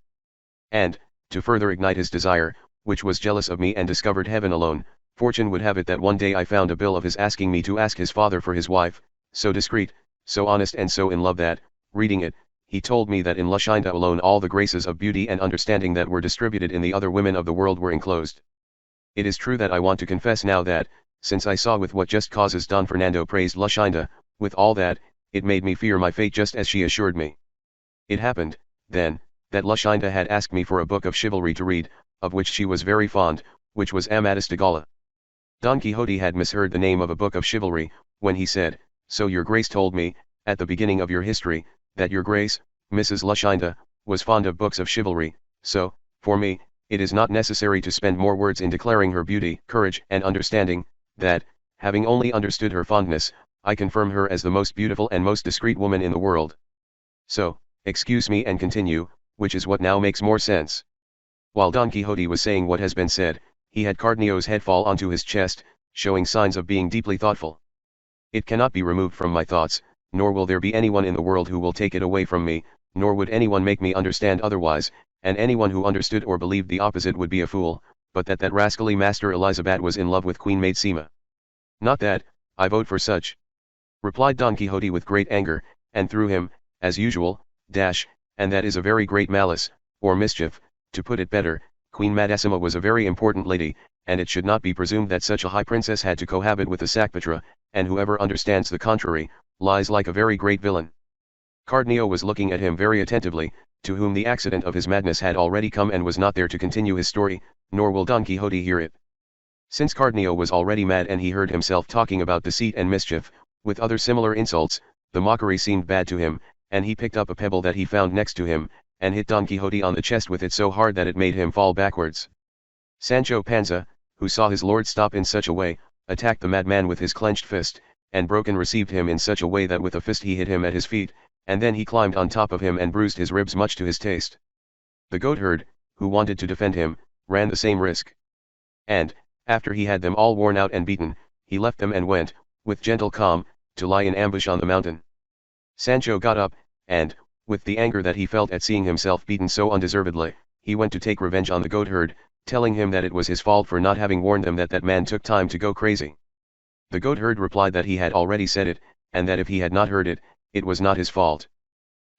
And, to further ignite his desire, which was jealous of me and discovered heaven alone, fortune would have it that one day I found a bill of his asking me to ask his father for his wife, so discreet, so honest and so in love that, reading it, he told me that in Luscinda alone all the graces of beauty and understanding that were distributed in the other women of the world were enclosed. It is true that I want to confess now that, since I saw with what just causes Don Fernando praised Luscinda, with all that, it made me fear my fate just as she assured me. It happened, then, that Luscinda had asked me for a book of chivalry to read, of which she was very fond, which was Amadis de Gaula. Don Quixote had misheard the name of a book of chivalry, when he said, "So your grace told me, at the beginning of your history, that your grace, Mrs. Luscinda, was fond of books of chivalry, so, for me, it is not necessary to spend more words in declaring her beauty, courage and understanding, that, having only understood her fondness, I confirm her as the most beautiful and most discreet woman in the world. So, excuse me and continue, which is what now makes more sense." While Don Quixote was saying what has been said, he had Cardenio's head fall onto his chest, showing signs of being deeply thoughtful. "It cannot be removed from my thoughts, nor will there be anyone in the world who will take it away from me, nor would anyone make me understand otherwise, and anyone who understood or believed the opposite would be a fool, but that rascally Master Elizabeth was in love with Queen Maid Not that, I vote for such," replied Don Quixote with great anger, and through him, as usual, and that is a very great malice, or mischief, to put it better, Queen Madissima was a very important lady, and it should not be presumed that such a high princess had to cohabit with a Sacpatra, and whoever understands the contrary, lies like a very great villain. Cardenio was looking at him very attentively, to whom the accident of his madness had already come and was not there to continue his story, nor will Don Quixote hear it. Since Cardenio was already mad and he heard himself talking about deceit and mischief, with other similar insults, the mockery seemed bad to him, and he picked up a pebble that he found next to him, and hit Don Quixote on the chest with it so hard that it made him fall backwards. Sancho Panza, who saw his lord stop in such a way, attacked the madman with his clenched fist, and Broken received him in such a way that with a fist he hit him at his feet, and then he climbed on top of him and bruised his ribs much to his taste. The goatherd, who wanted to defend him, ran the same risk. And, after he had them all worn out and beaten, he left them and went, with gentle calm, to lie in ambush on the mountain. Sancho got up, and, with the anger that he felt at seeing himself beaten so undeservedly, he went to take revenge on the goatherd, telling him that it was his fault for not having warned them that man took time to go crazy. The goatherd replied that he had already said it, and that if he had not heard it, it was not his fault.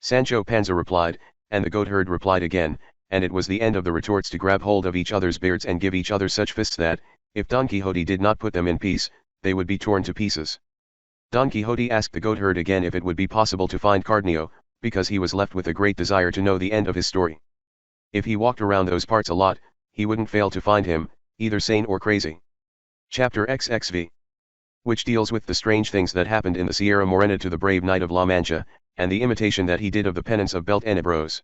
Sancho Panza replied, and the goatherd replied again, and it was the end of the retorts to grab hold of each other's beards and give each other such fists that, if Don Quixote did not put them in peace, they would be torn to pieces. Don Quixote asked the goatherd again if it would be possible to find Cardenio, because he was left with a great desire to know the end of his story. If he walked around those parts a lot, he wouldn't fail to find him, either sane or crazy. Chapter XXV, which deals with the strange things that happened in the Sierra Morena to the brave knight of La Mancha, and the imitation that he did of the penance of Beltenebros.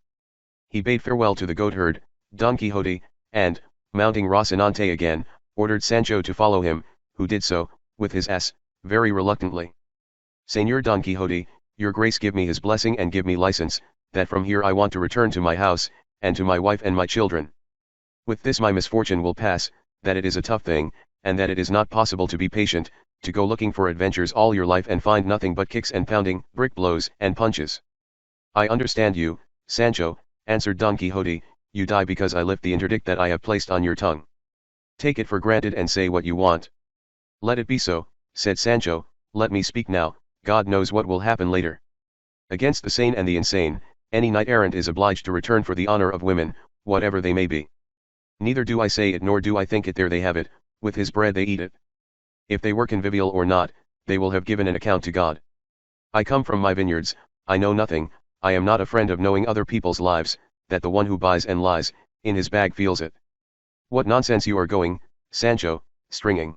He bade farewell to the goatherd, Don Quixote, and, mounting Rocinante again, ordered Sancho to follow him, who did so, with his ass, very reluctantly. "Señor Don Quixote, your grace give me his blessing and give me license, that from here I want to return to my house, and to my wife and my children. With this my misfortune will pass, that it is a tough thing, and that it is not possible to be patient, to go looking for adventures all your life and find nothing but kicks and pounding, brick blows and punches." "I understand you, Sancho," answered Don Quixote, "you die because I lift the interdict that I have placed on your tongue. Take it for granted and say what you want." "Let it be so," said Sancho, "let me speak now, God knows what will happen later. Against the sane and the insane, any knight-errant is obliged to return for the honor of women, whatever they may be. Neither do I say it nor do I think it, there they have it, with his bread they eat it. If they were convivial or not, they will have given an account to God. I come from my vineyards, I know nothing, I am not a friend of knowing other people's lives, that the one who buys and lies, in his bag feels it. What nonsense you are going, Sancho, stringing.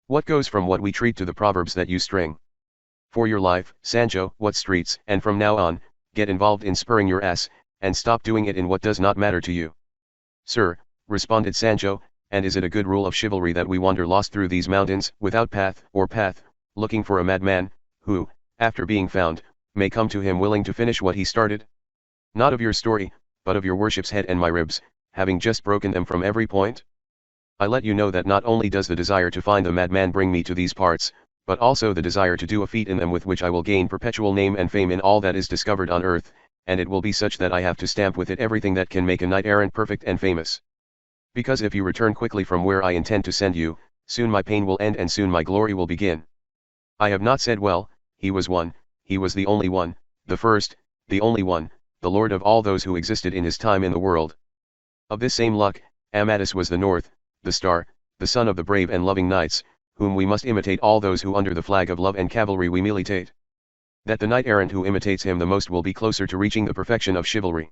What goes from what we treat to the proverbs that you string? For your life, Sancho, what streets, and from now on, get involved in spurring your ass, and stop doing it in what does not matter to you. Sir, responded Sancho, and is it a good rule of chivalry that we wander lost through these mountains, without path, looking for a madman, who, after being found, may come to him willing to finish what he started? Not of your story, but of your worship's head and my ribs, having just broken them from every point? I let you know that not only does the desire to find the madman bring me to these parts, but also the desire to do a feat in them with which I will gain perpetual name and fame in all that is discovered on earth, and it will be such that I have to stamp with it everything that can make a knight-errant perfect and famous. Because if you return quickly from where I intend to send you, soon my pain will end and soon my glory will begin. I have not said well, he was one, he was the only one, the first, the only one, the lord of all those who existed in his time in the world. Of this same luck, Amadis was the north, the star, the son of the brave and loving knights, whom we must imitate, all those who under the flag of love and cavalry we militate. That the knight-errant who imitates him the most will be closer to reaching the perfection of chivalry.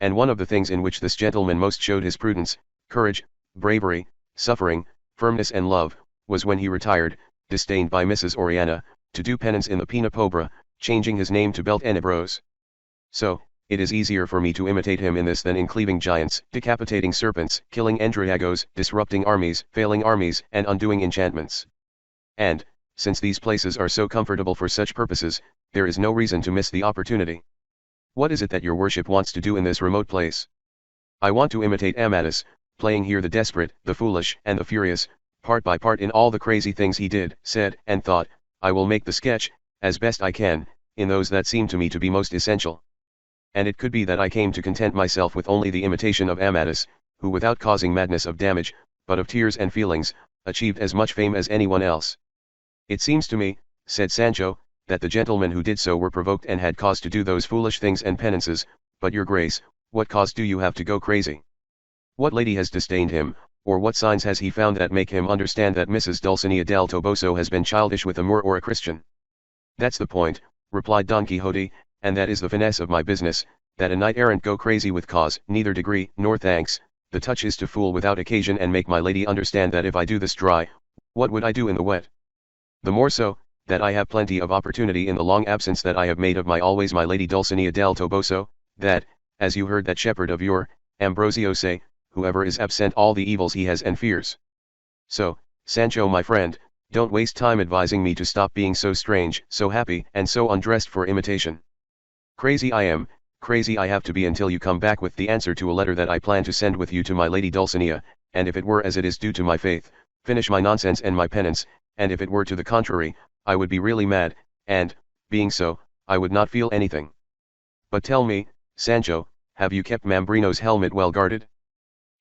And one of the things in which this gentleman most showed his prudence, courage, bravery, suffering, firmness and love, was when he retired, disdained by Mrs. Oriana, to do penance in the Pena Pobra, changing his name to Beltenebros. So, it is easier for me to imitate him in this than in cleaving giants, decapitating serpents, killing endriagos, disrupting armies, failing armies, and undoing enchantments. And, since these places are so comfortable for such purposes, there is no reason to miss the opportunity. What is it that your worship wants to do in this remote place? I want to imitate Amadis, playing here the desperate, the foolish, and the furious, part by part in all the crazy things he did, said, and thought. I will make the sketch, as best I can, in those that seem to me to be most essential. And it could be that I came to content myself with only the imitation of Amadis, who without causing madness of damage, but of tears and feelings, achieved as much fame as anyone else. It seems to me, said Sancho, that the gentlemen who did so were provoked and had cause to do those foolish things and penances, but your grace, what cause do you have to go crazy? What lady has disdained him, or what signs has he found that make him understand that Mrs. Dulcinea del Toboso has been childish with a Moor or a Christian? That's the point, replied Don Quixote, and that is the finesse of my business, that a knight-errant go crazy with cause, neither degree, nor thanks. The touch is to fool without occasion and make my lady understand that if I do this dry, what would I do in the wet? The more so, that I have plenty of opportunity in the long absence that I have made of my always my lady Dulcinea del Toboso, that, as you heard that shepherd of your, Ambrosio say, whoever is absent all the evils he has and fears. So, Sancho my friend, don't waste time advising me to stop being so strange, so happy, and so undressed for imitation. Crazy I am, crazy I have to be until you come back with the answer to a letter that I plan to send with you to my lady Dulcinea, and if it were as it is due to my faith, finish my nonsense and my penance, and if it were to the contrary, I would be really mad, and, being so, I would not feel anything. But tell me, Sancho, have you kept Mambrino's helmet well guarded?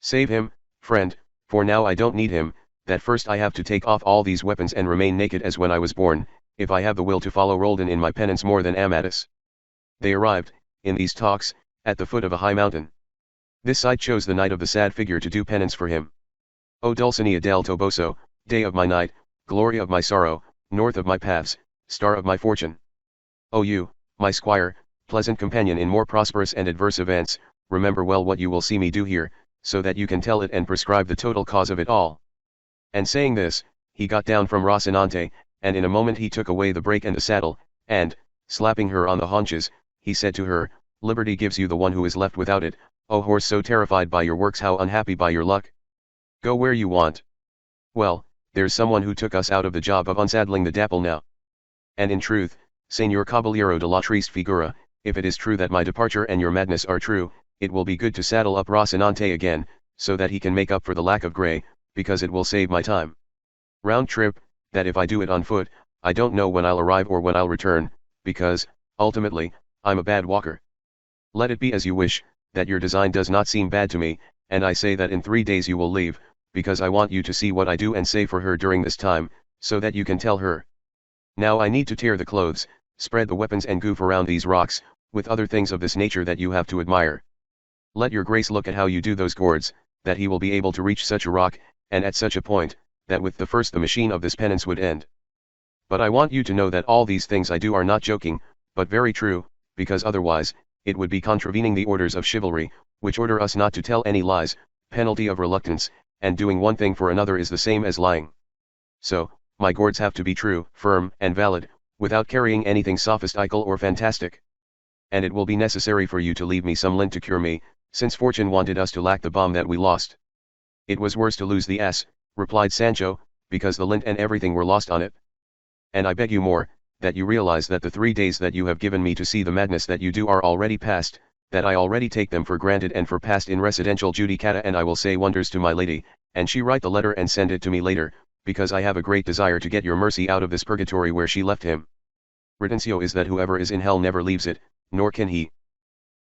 Save him, friend, for now I don't need him, that first I have to take off all these weapons and remain naked as when I was born, if I have the will to follow Roldan in my penance more than Amadis. They arrived, in these talks, at the foot of a high mountain. This side chose the knight of the sad figure to do penance for him. O Dulcinea del Toboso, day of my night, glory of my sorrow, north of my paths, star of my fortune. O you, my squire, pleasant companion in more prosperous and adverse events, remember well what you will see me do here, so that you can tell it and prescribe the total cause of it all. And saying this, he got down from Rocinante, and in a moment he took away the brake and the saddle, and, slapping her on the haunches, he said to her, Liberty gives you the one who is left without it, O horse so terrified by your works, how unhappy by your luck. Go where you want. Well, there's someone who took us out of the job of unsaddling the dapple now. And in truth, Señor Caballero de la Triste Figura, if it is true that my departure and your madness are true, it will be good to saddle up Rocinante again, so that he can make up for the lack of gray, because it will save my time. Round trip, that if I do it on foot, I don't know when I'll arrive or when I'll return, because, ultimately, I'm a bad walker. Let it be as you wish, that your design does not seem bad to me, and I say that in 3 days you will leave, because I want you to see what I do and say for her during this time, so that you can tell her. Now I need to tear the clothes, spread the weapons and goof around these rocks, with other things of this nature that you have to admire. Let your grace look at how you do those gourds, that he will be able to reach such a rock, and at such a point, that with the first the machine of this penance would end. But I want you to know that all these things I do are not joking, but very true, because otherwise, it would be contravening the orders of chivalry, which order us not to tell any lies, penalty of reluctance, and doing one thing for another is the same as lying. So, my gourds have to be true, firm, and valid, without carrying anything sophistical or fantastic. And it will be necessary for you to leave me some lint to cure me, since fortune wanted us to lack the bomb that we lost. It was worse to lose the ass, replied Sancho, because the lint and everything were lost on it. And I beg you more, that you realize that the 3 days that you have given me to see the madness that you do are already past, that I already take them for granted and for past in residential judicata, and I will say wonders to my lady, and she write the letter and send it to me later, because I have a great desire to get your mercy out of this purgatory where she left him. Redencio is that whoever is in hell never leaves it, nor can he.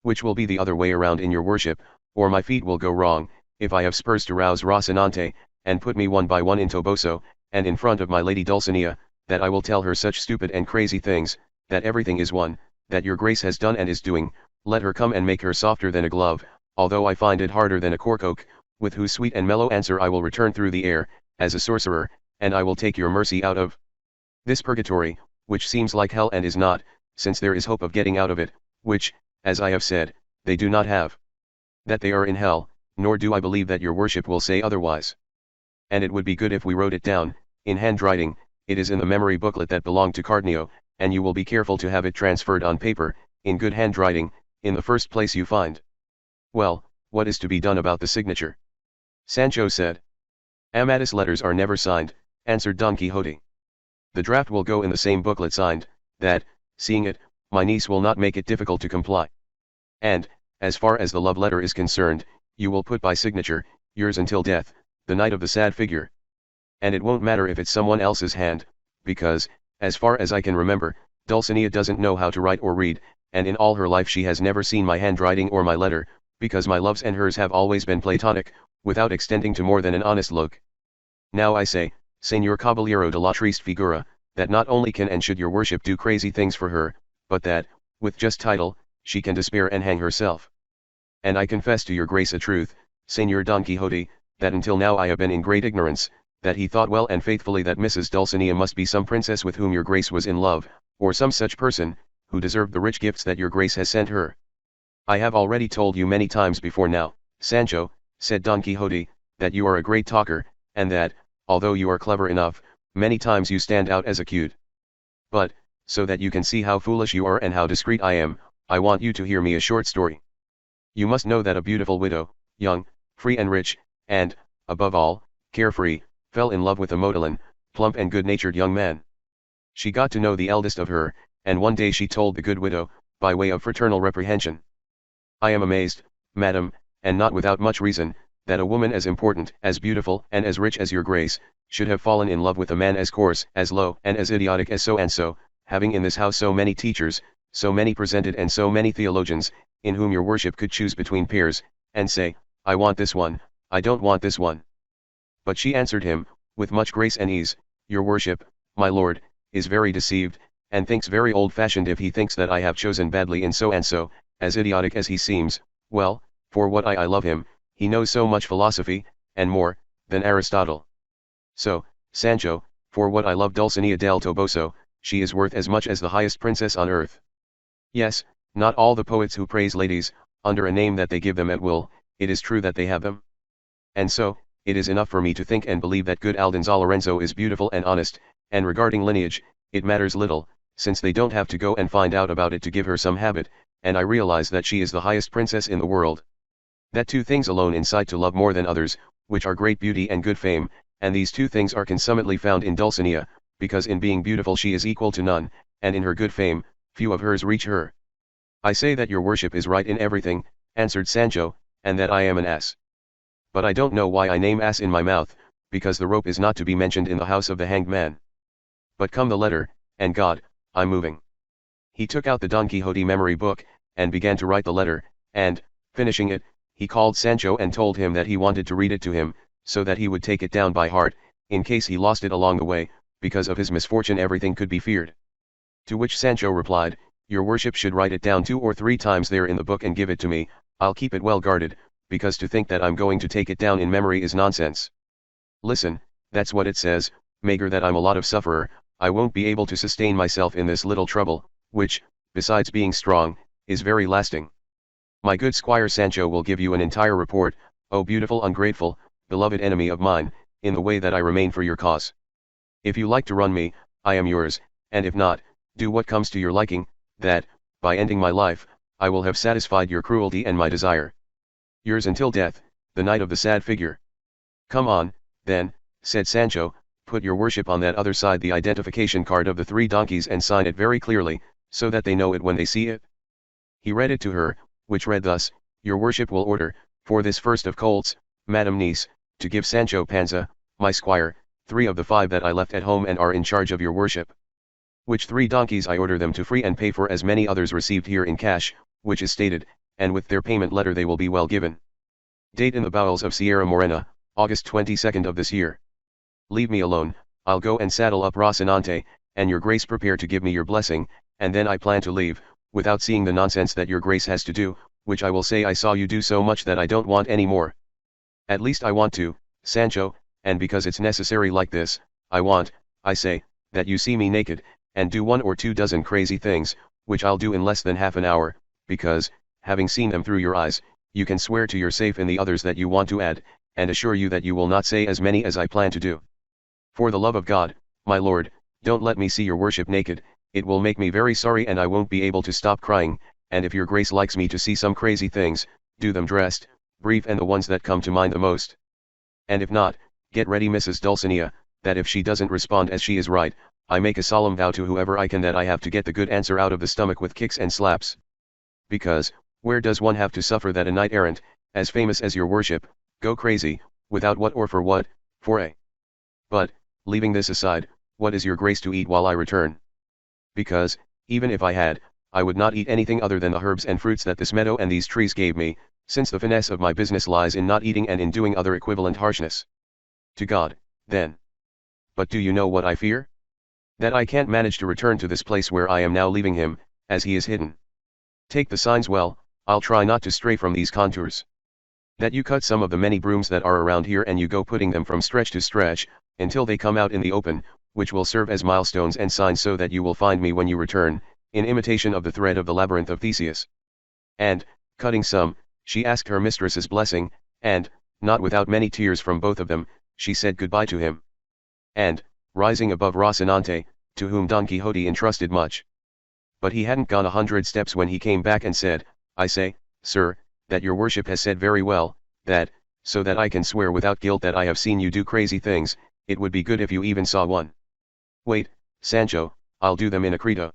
Which will be the other way around in your worship, or my feet will go wrong, if I have spurs to rouse Rocinante, and put me one by one in Toboso, and in front of my lady Dulcinea, that I will tell her such stupid and crazy things, that everything is one, that your grace has done and is doing. Let her come and make her softer than a glove, although I find it harder than a cork oak, with whose sweet and mellow answer I will return through the air, as a sorcerer, and I will take your mercy out of this purgatory, which seems like hell and is not, since there is hope of getting out of it, which, as I have said, they do not have. That they are in hell, nor do I believe that your worship will say otherwise. And it would be good if we wrote it down, in handwriting. It is in the memory booklet that belonged to Cardenio, and you will be careful to have it transferred on paper, in good handwriting, in the first place you find. Well, what is to be done about the signature? Sancho said. Amadis letters are never signed, answered Don Quixote. The draft will go in the same booklet signed, that, seeing it, my niece will not make it difficult to comply. And, as far as the love letter is concerned, you will put by signature, yours until death, the night of the sad figure. And it won't matter if it's someone else's hand, because, as far as I can remember, Dulcinea doesn't know how to write or read, and in all her life she has never seen my handwriting or my letter, because my loves and hers have always been platonic, without extending to more than an honest look. Now I say, Señor Caballero de la Triste Figura, that not only can and should your worship do crazy things for her, but that, with just title, she can despair and hang herself. And I confess to your grace a truth, Señor Don Quixote, that until now I have been in great ignorance, that he thought well and faithfully that Mrs. Dulcinea must be some princess with whom your grace was in love, or some such person, who deserved the rich gifts that your grace has sent her. I have already told you many times before now, Sancho, said Don Quixote, that you are a great talker, and that, although you are clever enough, many times you stand out as a cute. But, so that you can see how foolish you are and how discreet I am, I want you to hear me a short story. You must know that a beautiful widow, young, free and rich, and, above all, carefree, fell in love with a modelin, plump and good-natured young man. She got to know the eldest of her, and one day she told the good widow, by way of fraternal reprehension, I am amazed, madam, and not without much reason, that a woman as important, as beautiful, and as rich as your grace, should have fallen in love with a man as coarse, as low, and as idiotic as so and so, having in this house so many teachers, so many presented and so many theologians, in whom your worship could choose between peers, and say, I want this one, I don't want this one. But she answered him, with much grace and ease, your worship, my lord, is very deceived, and thinks very old-fashioned if he thinks that I have chosen badly in so and so, as idiotic as he seems. Well, for what I love him, he knows so much philosophy, and more, than Aristotle. So, Sancho, for what I love Dulcinea del Toboso, she is worth as much as the highest princess on earth. Yes, not all the poets who praise ladies, under a name that they give them at will, it is true that they have them. And so, it is enough for me to think and believe that good Aldonza Lorenzo is beautiful and honest, and regarding lineage, it matters little, since they don't have to go and find out about it to give her some habit, and I realize that she is the highest princess in the world. That two things alone incite to love more than others, which are great beauty and good fame, and these two things are consummately found in Dulcinea, because in being beautiful she is equal to none, and in her good fame, few of hers reach her. I say that your worship is right in everything, answered Sancho, and that I am an ass. But I don't know why I name ass in my mouth, because the rope is not to be mentioned in the house of the hanged man. But come the letter, and God, I'm moving. He took out the Don Quixote memory book, and began to write the letter, and, finishing it, he called Sancho and told him that he wanted to read it to him, so that he would take it down by heart, in case he lost it along the way, because of his misfortune everything could be feared. To which Sancho replied, your worship should write it down 2 or 3 times there in the book and give it to me, I'll keep it well guarded, because to think that I'm going to take it down in memory is nonsense. Listen, that's what it says, maugre that I'm a lot of sufferer, I won't be able to sustain myself in this little trouble, which, besides being strong, is very lasting. My good squire Sancho will give you an entire report, O beautiful ungrateful, beloved enemy of mine, in the way that I remain for your cause. If you like to run me, I am yours, and if not, do what comes to your liking, that, by ending my life, I will have satisfied your cruelty and my desire. Yours until death, the knight of the sad figure. Come on, then, said Sancho, put your worship on that other side the identification card of the 3 donkeys and sign it very clearly, so that they know it when they see it. He read it to her, which read thus: Your worship will order, for this first of colts, Madam Niece, to give Sancho Panza, my squire, 3 of the 5 that I left at home and are in charge of your worship. Which 3 donkeys I order them to free and pay for as many others received here in cash, which is stated, and with their payment letter they will be well given. Date in the bowels of Sierra Morena, August 22nd of this year. Leave me alone, I'll go and saddle up Rocinante, and your grace prepare to give me your blessing, and then I plan to leave, without seeing the nonsense that your grace has to do, which I will say I saw you do so much that I don't want any more. At least I want to, Sancho, and because it's necessary like this, I want, I say, that you see me naked, and do 1 or 2 dozen crazy things, which I'll do in less than half an hour, because, having seen them through your eyes, you can swear to your safe in the others that you want to add, and assure you that you will not say as many as I plan to do. For the love of God, my lord, don't let me see your worship naked, it will make me very sorry and I won't be able to stop crying, and if your grace likes me to see some crazy things, do them dressed, brief and the ones that come to mind the most. And if not, get ready Mrs. Dulcinea, that if she doesn't respond as she is right, I make a solemn vow to whoever I can that I have to get the good answer out of the stomach with kicks and slaps. Because, where does one have to suffer that a knight-errant, as famous as your worship, go crazy, without what or for what, for a. But, leaving this aside, what is your grace to eat while I return? Because, even if I had, I would not eat anything other than the herbs and fruits that this meadow and these trees gave me, since the finesse of my business lies in not eating and in doing other equivalent harshness. To God, then. But do you know what I fear? That I can't manage to return to this place where I am now leaving him, as he is hidden. Take the signs well, I'll try not to stray from these contours. That you cut some of the many brooms that are around here and you go putting them from stretch to stretch, until they come out in the open, which will serve as milestones and signs so that you will find me when you return, in imitation of the thread of the labyrinth of Theseus. And, cutting some, she asked her mistress's blessing, and, not without many tears from both of them, she said goodbye to him. And, rising above Rocinante, to whom Don Quixote entrusted much. But he hadn't gone 100 steps when he came back and said, I say, sir, that your worship has said very well, that, so that I can swear without guilt that I have seen you do crazy things, it would be good if you even saw one. Wait, Sancho, I'll do them in a credo.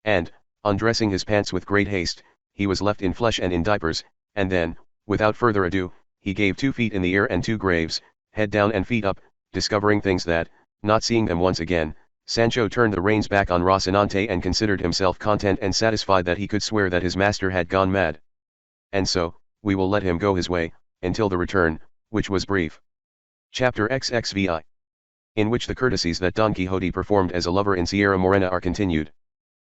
And, undressing his pants with great haste, he was left in flesh and in diapers, and then, without further ado, he gave 2 feet in the air and 2 graves, head down and feet up, discovering things that, not seeing them once again, Sancho turned the reins back on Rocinante and considered himself content and satisfied that he could swear that his master had gone mad. And so, we will let him go his way, until the return, which was brief. Chapter XXVI. In which the courtesies that Don Quixote performed as a lover in Sierra Morena are continued.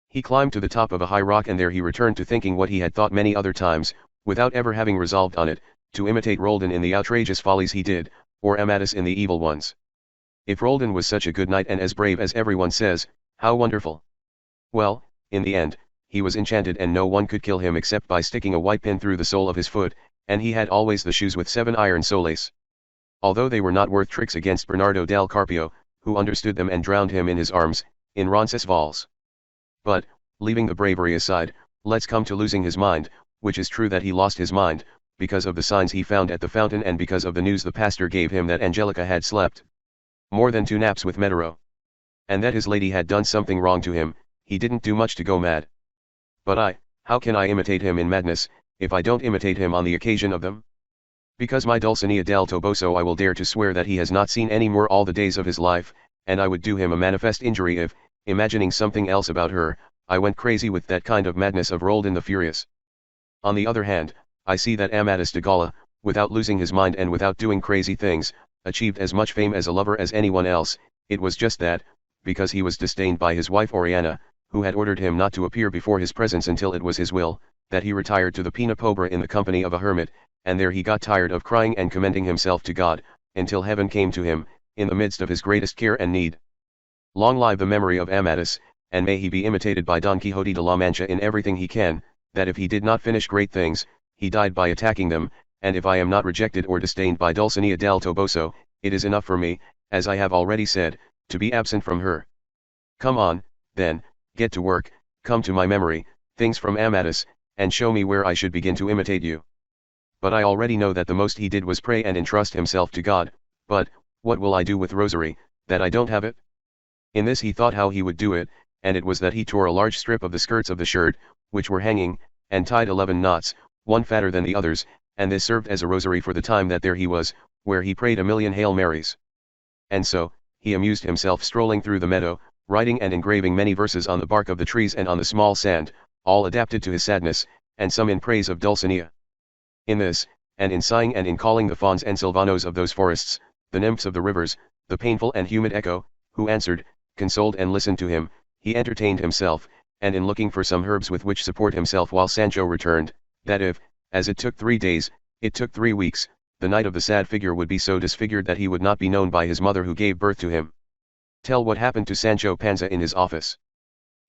He climbed to the top of a high rock and there he returned to thinking what he had thought many other times, without ever having resolved on it, to imitate Roldan in the outrageous follies he did, or Amadis in the evil ones. If Roldan was such a good knight and as brave as everyone says, how wonderful. Well, in the end, he was enchanted and no one could kill him except by sticking a white pin through the sole of his foot, and he had always the shoes with 7 iron soles. Although they were not worth tricks against Bernardo del Carpio, who understood them and drowned him in his arms, in Roncesvalles. But, leaving the bravery aside, let's come to losing his mind, which is true that he lost his mind, because of the signs he found at the fountain and because of the news the pastor gave him that Angelica had slept more than 2 naps with Medero. And that his lady had done something wrong to him, he didn't do much to go mad. But how can I imitate him in madness, if I don't imitate him on the occasion of them? Because my Dulcinea del Toboso I will dare to swear that he has not seen any more all the days of his life, and I would do him a manifest injury if, imagining something else about her, I went crazy with that kind of madness of Roldan the Furious. On the other hand, I see that Amadis de Gaula, without losing his mind and without doing crazy things, achieved as much fame as a lover as anyone else. It was just that, because he was disdained by his wife Oriana, who had ordered him not to appear before his presence until it was his will, that he retired to the Pena Pobra in the company of a hermit, and there he got tired of crying and commending himself to God, until heaven came to him, in the midst of his greatest care and need. Long live the memory of Amadis, and may he be imitated by Don Quixote de la Mancha in everything he can, that if he did not finish great things, he died by attacking them, and if I am not rejected or disdained by Dulcinea del Toboso, it is enough for me, as I have already said, to be absent from her. Come on, then, get to work, come to my memory, things from Amadis, and show me where I should begin to imitate you. But I already know that the most he did was pray and entrust himself to God, but, what will I do with rosary, that I don't have it? In this he thought how he would do it, and it was that he tore a large strip of the skirts of the shirt, which were hanging, and tied 11 knots, one fatter than the others, and this served as a rosary for the time that there he was, where he prayed 1,000,000 Hail Marys. And so, he amused himself strolling through the meadow, writing and engraving many verses on the bark of the trees and on the small sand, all adapted to his sadness, and some in praise of Dulcinea. In this, and in sighing and in calling the fauns and sylvanos of those forests, the nymphs of the rivers, the painful and humid echo, who answered, consoled and listened to him, he entertained himself, and in looking for some herbs with which support himself while Sancho returned, that if, as it took 3 days, it took 3 weeks, the night of the sad figure would be so disfigured that he would not be known by his mother who gave birth to him. Tell what happened to Sancho Panza in his office.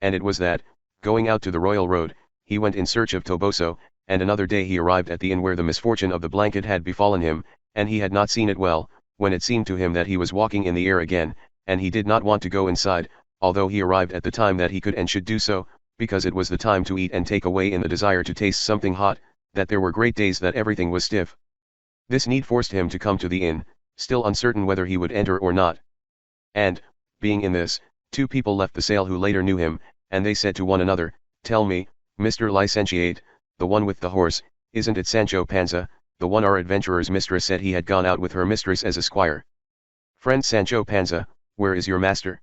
And it was that, going out to the royal road, he went in search of Toboso, and another day he arrived at the inn where the misfortune of the blanket had befallen him, and he had not seen it well, when it seemed to him that he was walking in the air again, and he did not want to go inside, although he arrived at the time that he could and should do so, because it was the time to eat and take away in the desire to taste something hot, that there were great days that everything was stiff. This need forced him to come to the inn, still uncertain whether he would enter or not. And, being in this, 2 people left the sale who later knew him, and they said to one another, Tell me, Mr. Licentiate, the one with the horse, isn't it Sancho Panza? The one our adventurer's mistress said he had gone out with her mistress as a squire. Friend Sancho Panza, where is your master?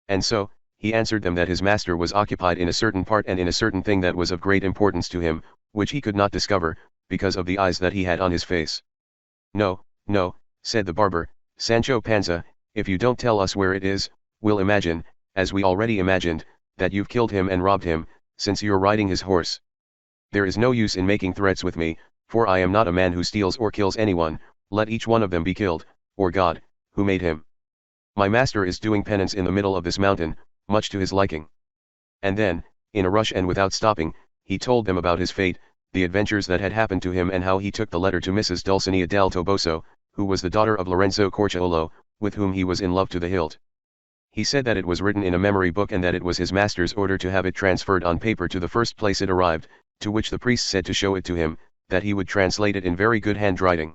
And so, he answered them that his master was occupied in a certain part and in a certain thing that was of great importance to him, which he could not discover, because of the eyes that he had on his face. No, no, said the barber, Sancho Panza, if you don't tell us where it is, we'll imagine, as we already imagined, that you've killed him and robbed him, since you're riding his horse. There is no use in making threats with me, for I am not a man who steals or kills anyone, let each one of them be killed, or God, who made him. My master is doing penance in the middle of this mountain, much to his liking. And then, in a rush and without stopping, he told them about his fate, the adventures that had happened to him and how he took the letter to Mrs. Dulcinea del Toboso, who was the daughter of Lorenzo Corchuelo, with whom he was in love to the hilt. He said that it was written in a memory book and that it was his master's order to have it transferred on paper to the first place it arrived, to which the priest said to show it to him, that he would translate it in very good handwriting.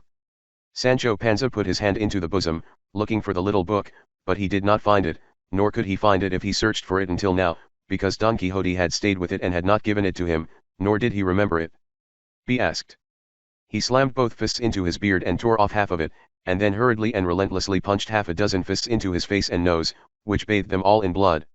Sancho Panza put his hand into the bosom, looking for the little book, but he did not find it, nor could he find it if he searched for it until now, because Don Quixote had stayed with it and had not given it to him, nor did he remember it. Be asked. He slammed both fists into his beard and tore off half of it, and then hurriedly and relentlessly punched 6 fists into his face and nose, which bathed them all in blood.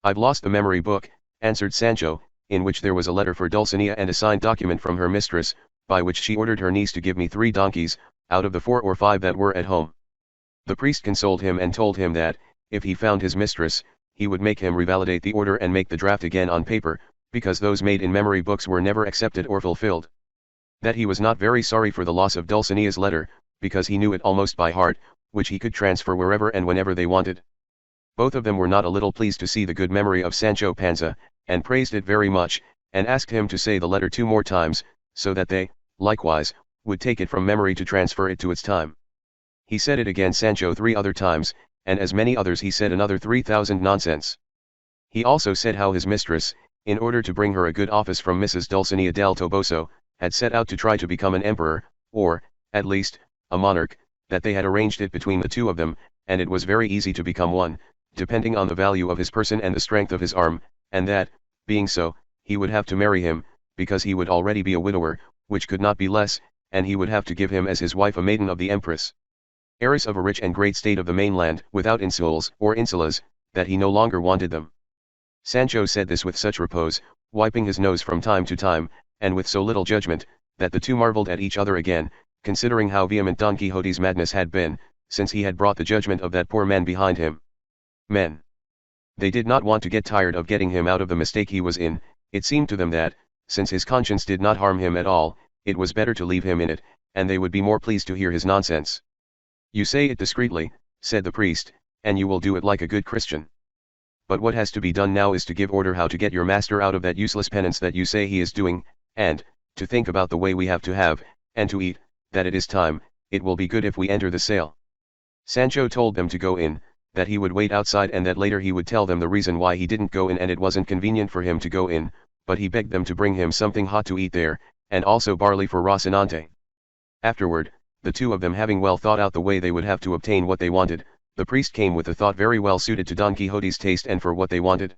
I've lost the memory book, answered Sancho, in which there was a letter for Dulcinea and a signed document from her mistress, by which she ordered her niece to give me 3 donkeys, out of the 4 or 5 that were at home. The priest consoled him and told him that, if he found his mistress, he would make him revalidate the order and make the draft again on paper, because those made in memory books were never accepted or fulfilled. That he was not very sorry for the loss of Dulcinea's letter, because he knew it almost by heart, which he could transfer wherever and whenever they wanted. Both of them were not a little pleased to see the good memory of Sancho Panza, and praised it very much, and asked him to say the letter 2 more times, so that they, likewise, would take it from memory to transfer it to its time. He said it again Sancho 3 other times, and as many others he said another 3,000 nonsense. He also said how his mistress, in order to bring her a good office from Mrs. Dulcinea del Toboso, had set out to try to become an emperor, or, at least, a monarch, that they had arranged it between the 2 of them, and it was very easy to become one, depending on the value of his person and the strength of his arm, and that, being so, he would have to marry him, because he would already be a widower, which could not be less, and he would have to give him as his wife a maiden of the empress, heiress of a rich and great state of the mainland, without insuls or insulas, that he no longer wanted them. Sancho said this with such repose, wiping his nose from time to time, and with so little judgment, that the 2 marveled at each other again, considering how vehement Don Quixote's madness had been, since he had brought the judgment of that poor man behind him. Men. They did not want to get tired of getting him out of the mistake he was in. It seemed to them that, since his conscience did not harm him at all, it was better to leave him in it, and they would be more pleased to hear his nonsense. You say it discreetly, said the priest, and you will do it like a good Christian. But what has to be done now is to give order how to get your master out of that useless penance that you say he is doing, and, to think about the way we have to have, and to eat, that it is time, it will be good if we enter the sale. Sancho told them to go in, that he would wait outside and that later he would tell them the reason why he didn't go in, and it wasn't convenient for him to go in, but he begged them to bring him something hot to eat there, and also barley for Rocinante. Afterward, the two of them having well thought out the way they would have to obtain what they wanted, the priest came with a thought very well suited to Don Quixote's taste and for what they wanted.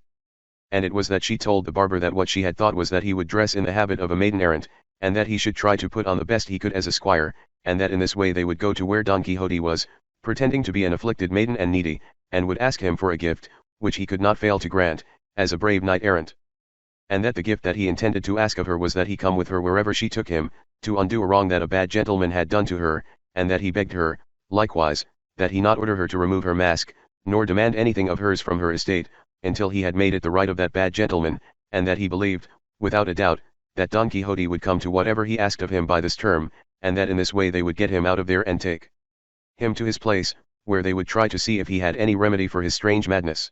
And it was that she told the barber that what she had thought was that he would dress in the habit of a maiden errant, and that he should try to put on the best he could as a squire, and that in this way they would go to where Don Quixote was, pretending to be an afflicted maiden and needy, and would ask him for a gift, which he could not fail to grant, as a brave knight errant. And that the gift that he intended to ask of her was that he come with her wherever she took him, to undo a wrong that a bad gentleman had done to her, and that he begged her, likewise, that he not order her to remove her mask, nor demand anything of hers from her estate, until he had made it the right of that bad gentleman, and that he believed, without a doubt, that Don Quixote would come to whatever he asked of him by this term, and that in this way they would get him out of there and take him to his place, where they would try to see if he had any remedy for his strange madness.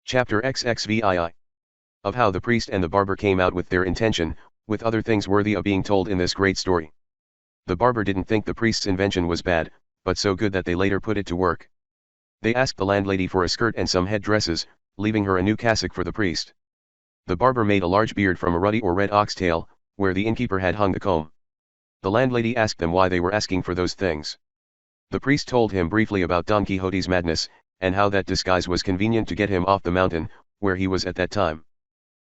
Chapter XXVII. Of how the priest and the barber came out with their intention, with other things worthy of being told in this great story. The barber didn't think the priest's invention was bad, but so good that they later put it to work. They asked the landlady for a skirt and some head dresses, leaving her a new cassock for the priest. The barber made a large beard from a ruddy or red oxtail, where the innkeeper had hung the comb. The landlady asked them why they were asking for those things. The priest told him briefly about Don Quixote's madness, and how that disguise was convenient to get him off the mountain, where he was at that time.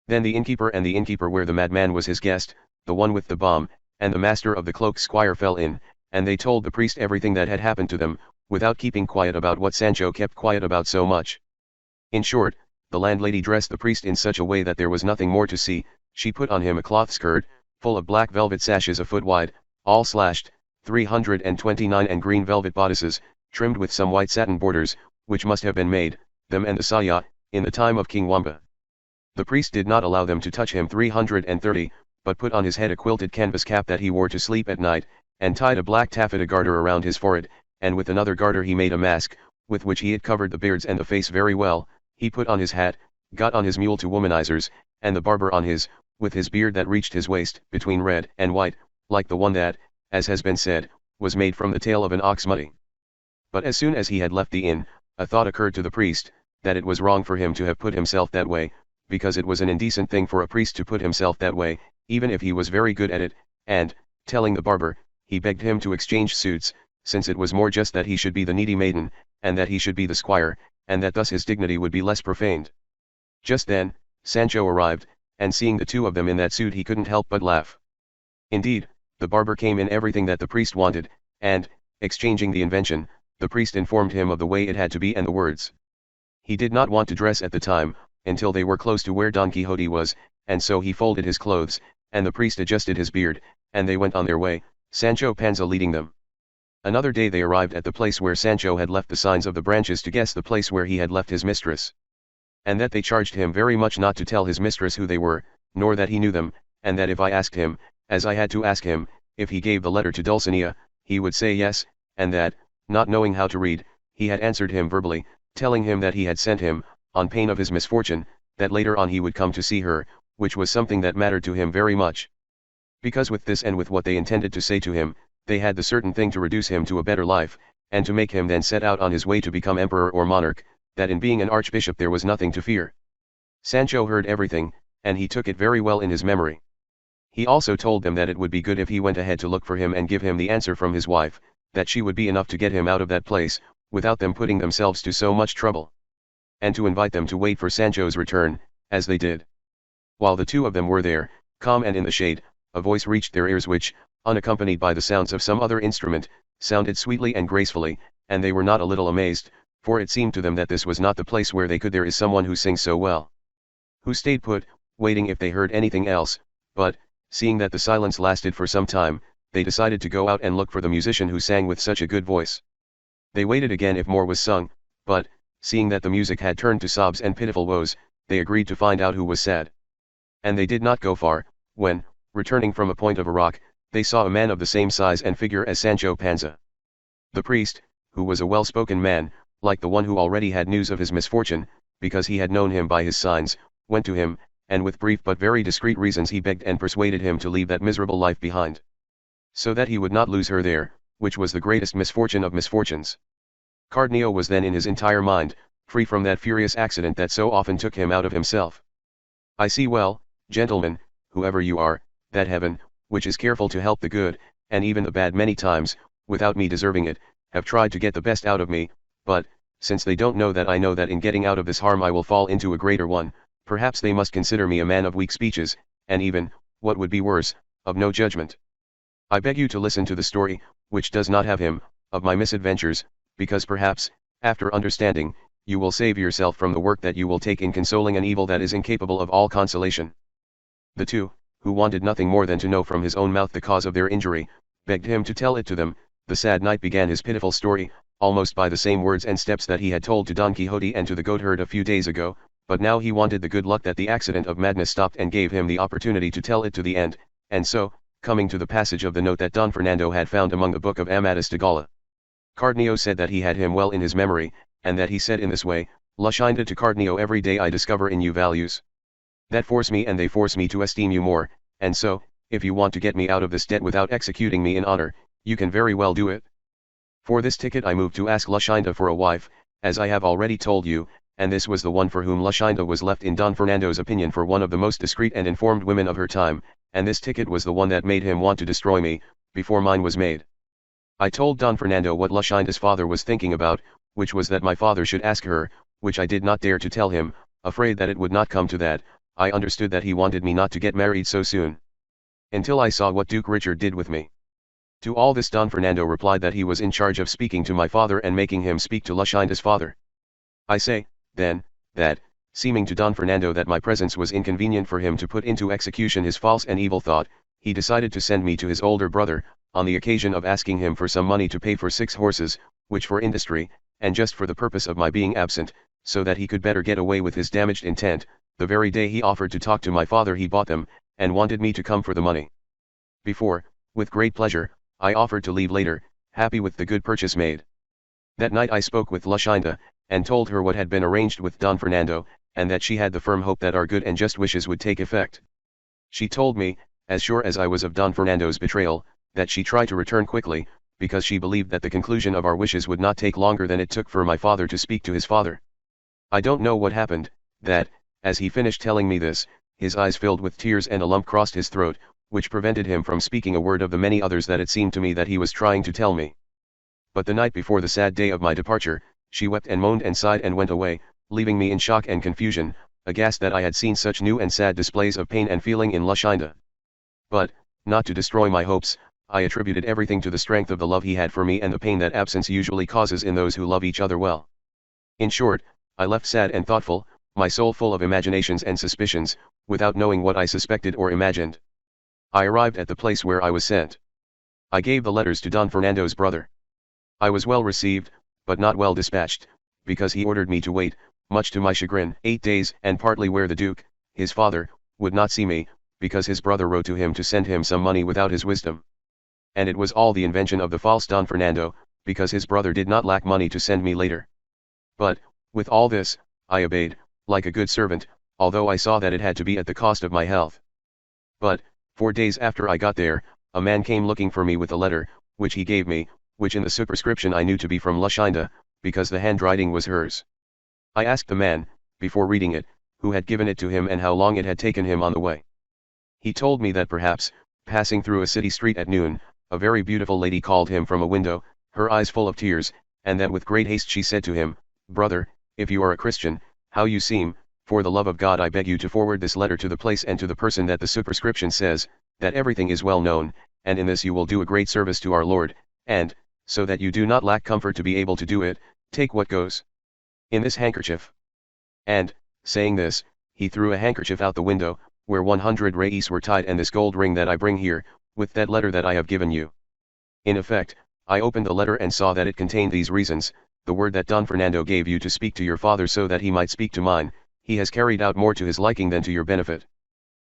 Then the innkeeper where the madman was his guest, the one with the bomb, and the master of the cloak squire fell in, and they told the priest everything that had happened to them, without keeping quiet about what Sancho kept quiet about so much. In short, the landlady dressed the priest in such a way that there was nothing more to see. She put on him a cloth skirt, full of black velvet sashes a foot wide, all slashed, 329, and green velvet bodices, trimmed with some white satin borders, which must have been made, them and the saya, in the time of King Wamba. The priest did not allow them to touch him 330, but put on his head a quilted canvas cap that he wore to sleep at night, and tied a black taffeta garter around his forehead, and with another garter he made a mask, with which he had covered the beards and the face very well. He put on his hat, got on his mule to womanizers, and the barber on his, with his beard that reached his waist, between red and white, like the one that, as has been said, was made from the tail of an ox muddy. But as soon as he had left the inn, a thought occurred to the priest, that it was wrong for him to have put himself that way, because it was an indecent thing for a priest to put himself that way, even if he was very good at it, and, telling the barber, he begged him to exchange suits, since it was more just that he should be the needy maiden, and that he should be the squire, and that thus his dignity would be less profaned. Just then, Sancho arrived, and seeing the two of them in that suit he couldn't help but laugh. Indeed, the barber came in everything that the priest wanted, and, exchanging the invention, the priest informed him of the way it had to be and the words. He did not want to dress at the time, until they were close to where Don Quixote was, and so he folded his clothes, and the priest adjusted his beard, and they went on their way, Sancho Panza leading them. Another day they arrived at the place where Sancho had left the signs of the branches to guess the place where he had left his mistress. And that they charged him very much not to tell his mistress who they were, nor that he knew them, and that if I asked him, as I had to ask him, if he gave the letter to Dulcinea, he would say yes, and that, not knowing how to read, he had answered him verbally, telling him that he had sent him, on pain of his misfortune, that later on he would come to see her, which was something that mattered to him very much. Because with this and with what they intended to say to him, they had the certain thing to reduce him to a better life, and to make him then set out on his way to become emperor or monarch, that in being an archbishop there was nothing to fear. Sancho heard everything, and he took it very well in his memory. He also told them that it would be good if he went ahead to look for him and give him the answer from his wife, that she would be enough to get him out of that place, without them putting themselves to so much trouble. And to invite them to wait for Sancho's return, as they did. While the two of them were there, calm and in the shade, a voice reached their ears which, unaccompanied by the sounds of some other instrument, sounded sweetly and gracefully, and they were not a little amazed, for it seemed to them that this was not the place where they could there is someone who sings so well. Who stayed put, waiting if they heard anything else, but, seeing that the silence lasted for some time, they decided to go out and look for the musician who sang with such a good voice. They waited again if more was sung, but, seeing that the music had turned to sobs and pitiful woes, they agreed to find out who was sad. And they did not go far, when, returning from a point of a rock, they saw a man of the same size and figure as Sancho Panza. The priest, who was a well-spoken man, like the one who already had news of his misfortune, because he had known him by his signs, went to him, and with brief but very discreet reasons he begged and persuaded him to leave that miserable life behind, so that he would not lose her there, which was the greatest misfortune of misfortunes. Cardenio was then in his entire mind, free from that furious accident that so often took him out of himself. I see well, gentlemen, whoever you are, that heaven, which is careful to help the good, and even the bad many times, without me deserving it, have tried to get the best out of me, but, since they don't know that I know that in getting out of this harm I will fall into a greater one, perhaps they must consider me a man of weak speeches, and even, what would be worse, of no judgment. I beg you to listen to the story, which does not have him, of my misadventures, because perhaps, after understanding, you will save yourself from the work that you will take in consoling an evil that is incapable of all consolation. The two, who wanted nothing more than to know from his own mouth the cause of their injury, begged him to tell it to them. The sad knight began his pitiful story, almost by the same words and steps that he had told to Don Quixote and to the goatherd a few days ago, but now he wanted the good luck that the accident of madness stopped and gave him the opportunity to tell it to the end, and so, coming to the passage of the note that Don Fernando had found among the book of Amadis de Gaula, Cardenio said that he had him well in his memory, and that he said in this way, Luscinda to Cardenio, every day I discover in you values that force me, and they force me to esteem you more, and so, if you want to get me out of this debt without executing me in honor, you can very well do it. For this ticket I moved to ask Luscinda for a wife, as I have already told you, and this was the one for whom Luscinda was left in Don Fernando's opinion for one of the most discreet and informed women of her time, and this ticket was the one that made him want to destroy me, before mine was made. I told Don Fernando what Luscinda's father was thinking about, which was that my father should ask her, which I did not dare to tell him, afraid that it would not come to that. I understood that he wanted me not to get married so soon, until I saw what Duke Richard did with me. To all this Don Fernando replied that he was in charge of speaking to my father and making him speak to Luscinda's father. I say, then, that, seeming to Don Fernando that my presence was inconvenient for him to put into execution his false and evil thought, he decided to send me to his older brother, on the occasion of asking him for some money to pay for 6 horses, which for industry, and just for the purpose of my being absent, so that he could better get away with his damaged intent. The very day he offered to talk to my father he bought them, and wanted me to come for the money. Before, with great pleasure, I offered to leave later, happy with the good purchase made. That night I spoke with Luscinda, and told her what had been arranged with Don Fernando, and that she had the firm hope that our good and just wishes would take effect. She told me, as sure as I was of Don Fernando's betrayal, that she tried to return quickly, because she believed that the conclusion of our wishes would not take longer than it took for my father to speak to his father. I don't know what happened, that, as he finished telling me this, his eyes filled with tears and a lump crossed his throat, which prevented him from speaking a word of the many others that it seemed to me that he was trying to tell me. But the night before the sad day of my departure, she wept and moaned and sighed and went away, leaving me in shock and confusion, aghast that I had seen such new and sad displays of pain and feeling in Luscinda. But, not to destroy my hopes, I attributed everything to the strength of the love he had for me and the pain that absence usually causes in those who love each other well. In short, I left sad and thoughtful, my soul full of imaginations and suspicions, without knowing what I suspected or imagined. I arrived at the place where I was sent. I gave the letters to Don Fernando's brother. I was well received, but not well dispatched, because he ordered me to wait, much to my chagrin, 8 days, and partly where the Duke, his father, would not see me, because his brother wrote to him to send him some money without his wisdom. And it was all the invention of the false Don Fernando, because his brother did not lack money to send me later. But, with all this, I obeyed, like a good servant, although I saw that it had to be at the cost of my health. But, 4 days after I got there, a man came looking for me with a letter, which he gave me, which in the superscription I knew to be from Luscinda, because the handwriting was hers. I asked the man, before reading it, who had given it to him and how long it had taken him on the way. He told me that perhaps, passing through a city street at noon, a very beautiful lady called him from a window, her eyes full of tears, and that with great haste she said to him, "Brother, if you are a Christian, how you seem, for the love of God I beg you to forward this letter to the place and to the person that the superscription says, that everything is well known, and in this you will do a great service to our Lord, and, so that you do not lack comfort to be able to do it, take what goes in this handkerchief." And, saying this, he threw a handkerchief out the window, where 100 reis were tied, and this gold ring that I bring here, with that letter that I have given you. In effect, I opened the letter and saw that it contained these reasons: the word that Don Fernando gave you to speak to your father so that he might speak to mine, he has carried out more to his liking than to your benefit.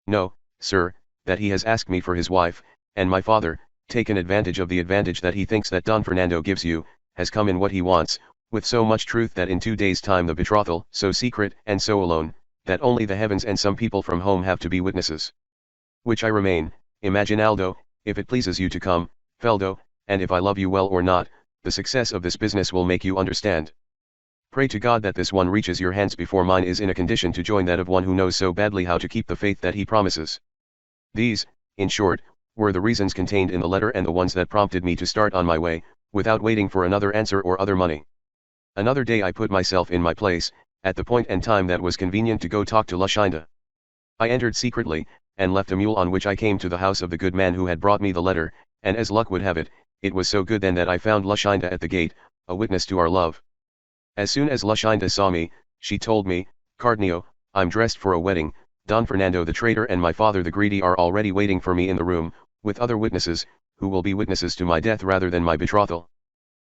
No, sir, that he has asked me for his wife, and my father, taken advantage of the advantage that he thinks that Don Fernando gives you, has come in what he wants, with so much truth that in 2 days' time the betrothal, so secret and so alone, that only the heavens and some people from home have to be witnesses. Which I remain, Imaginaldo, if it pleases you to come, Feldo, and if I love you well or not, the success of this business will make you understand. Pray to God that this one reaches your hands before mine is in a condition to join that of one who knows so badly how to keep the faith that he promises. These, in short, were the reasons contained in the letter and the ones that prompted me to start on my way, without waiting for another answer or other money. Another day I put myself in my place, at the point and time that was convenient to go talk to Luscinda. I entered secretly, and left a mule on which I came to the house of the good man who had brought me the letter, and as luck would have it, it was so good then that I found Luscinda at the gate, a witness to our love. As soon as Luscinda saw me, she told me, Cardenio, I'm dressed for a wedding, Don Fernando the traitor and my father the greedy are already waiting for me in the room, with other witnesses, who will be witnesses to my death rather than my betrothal.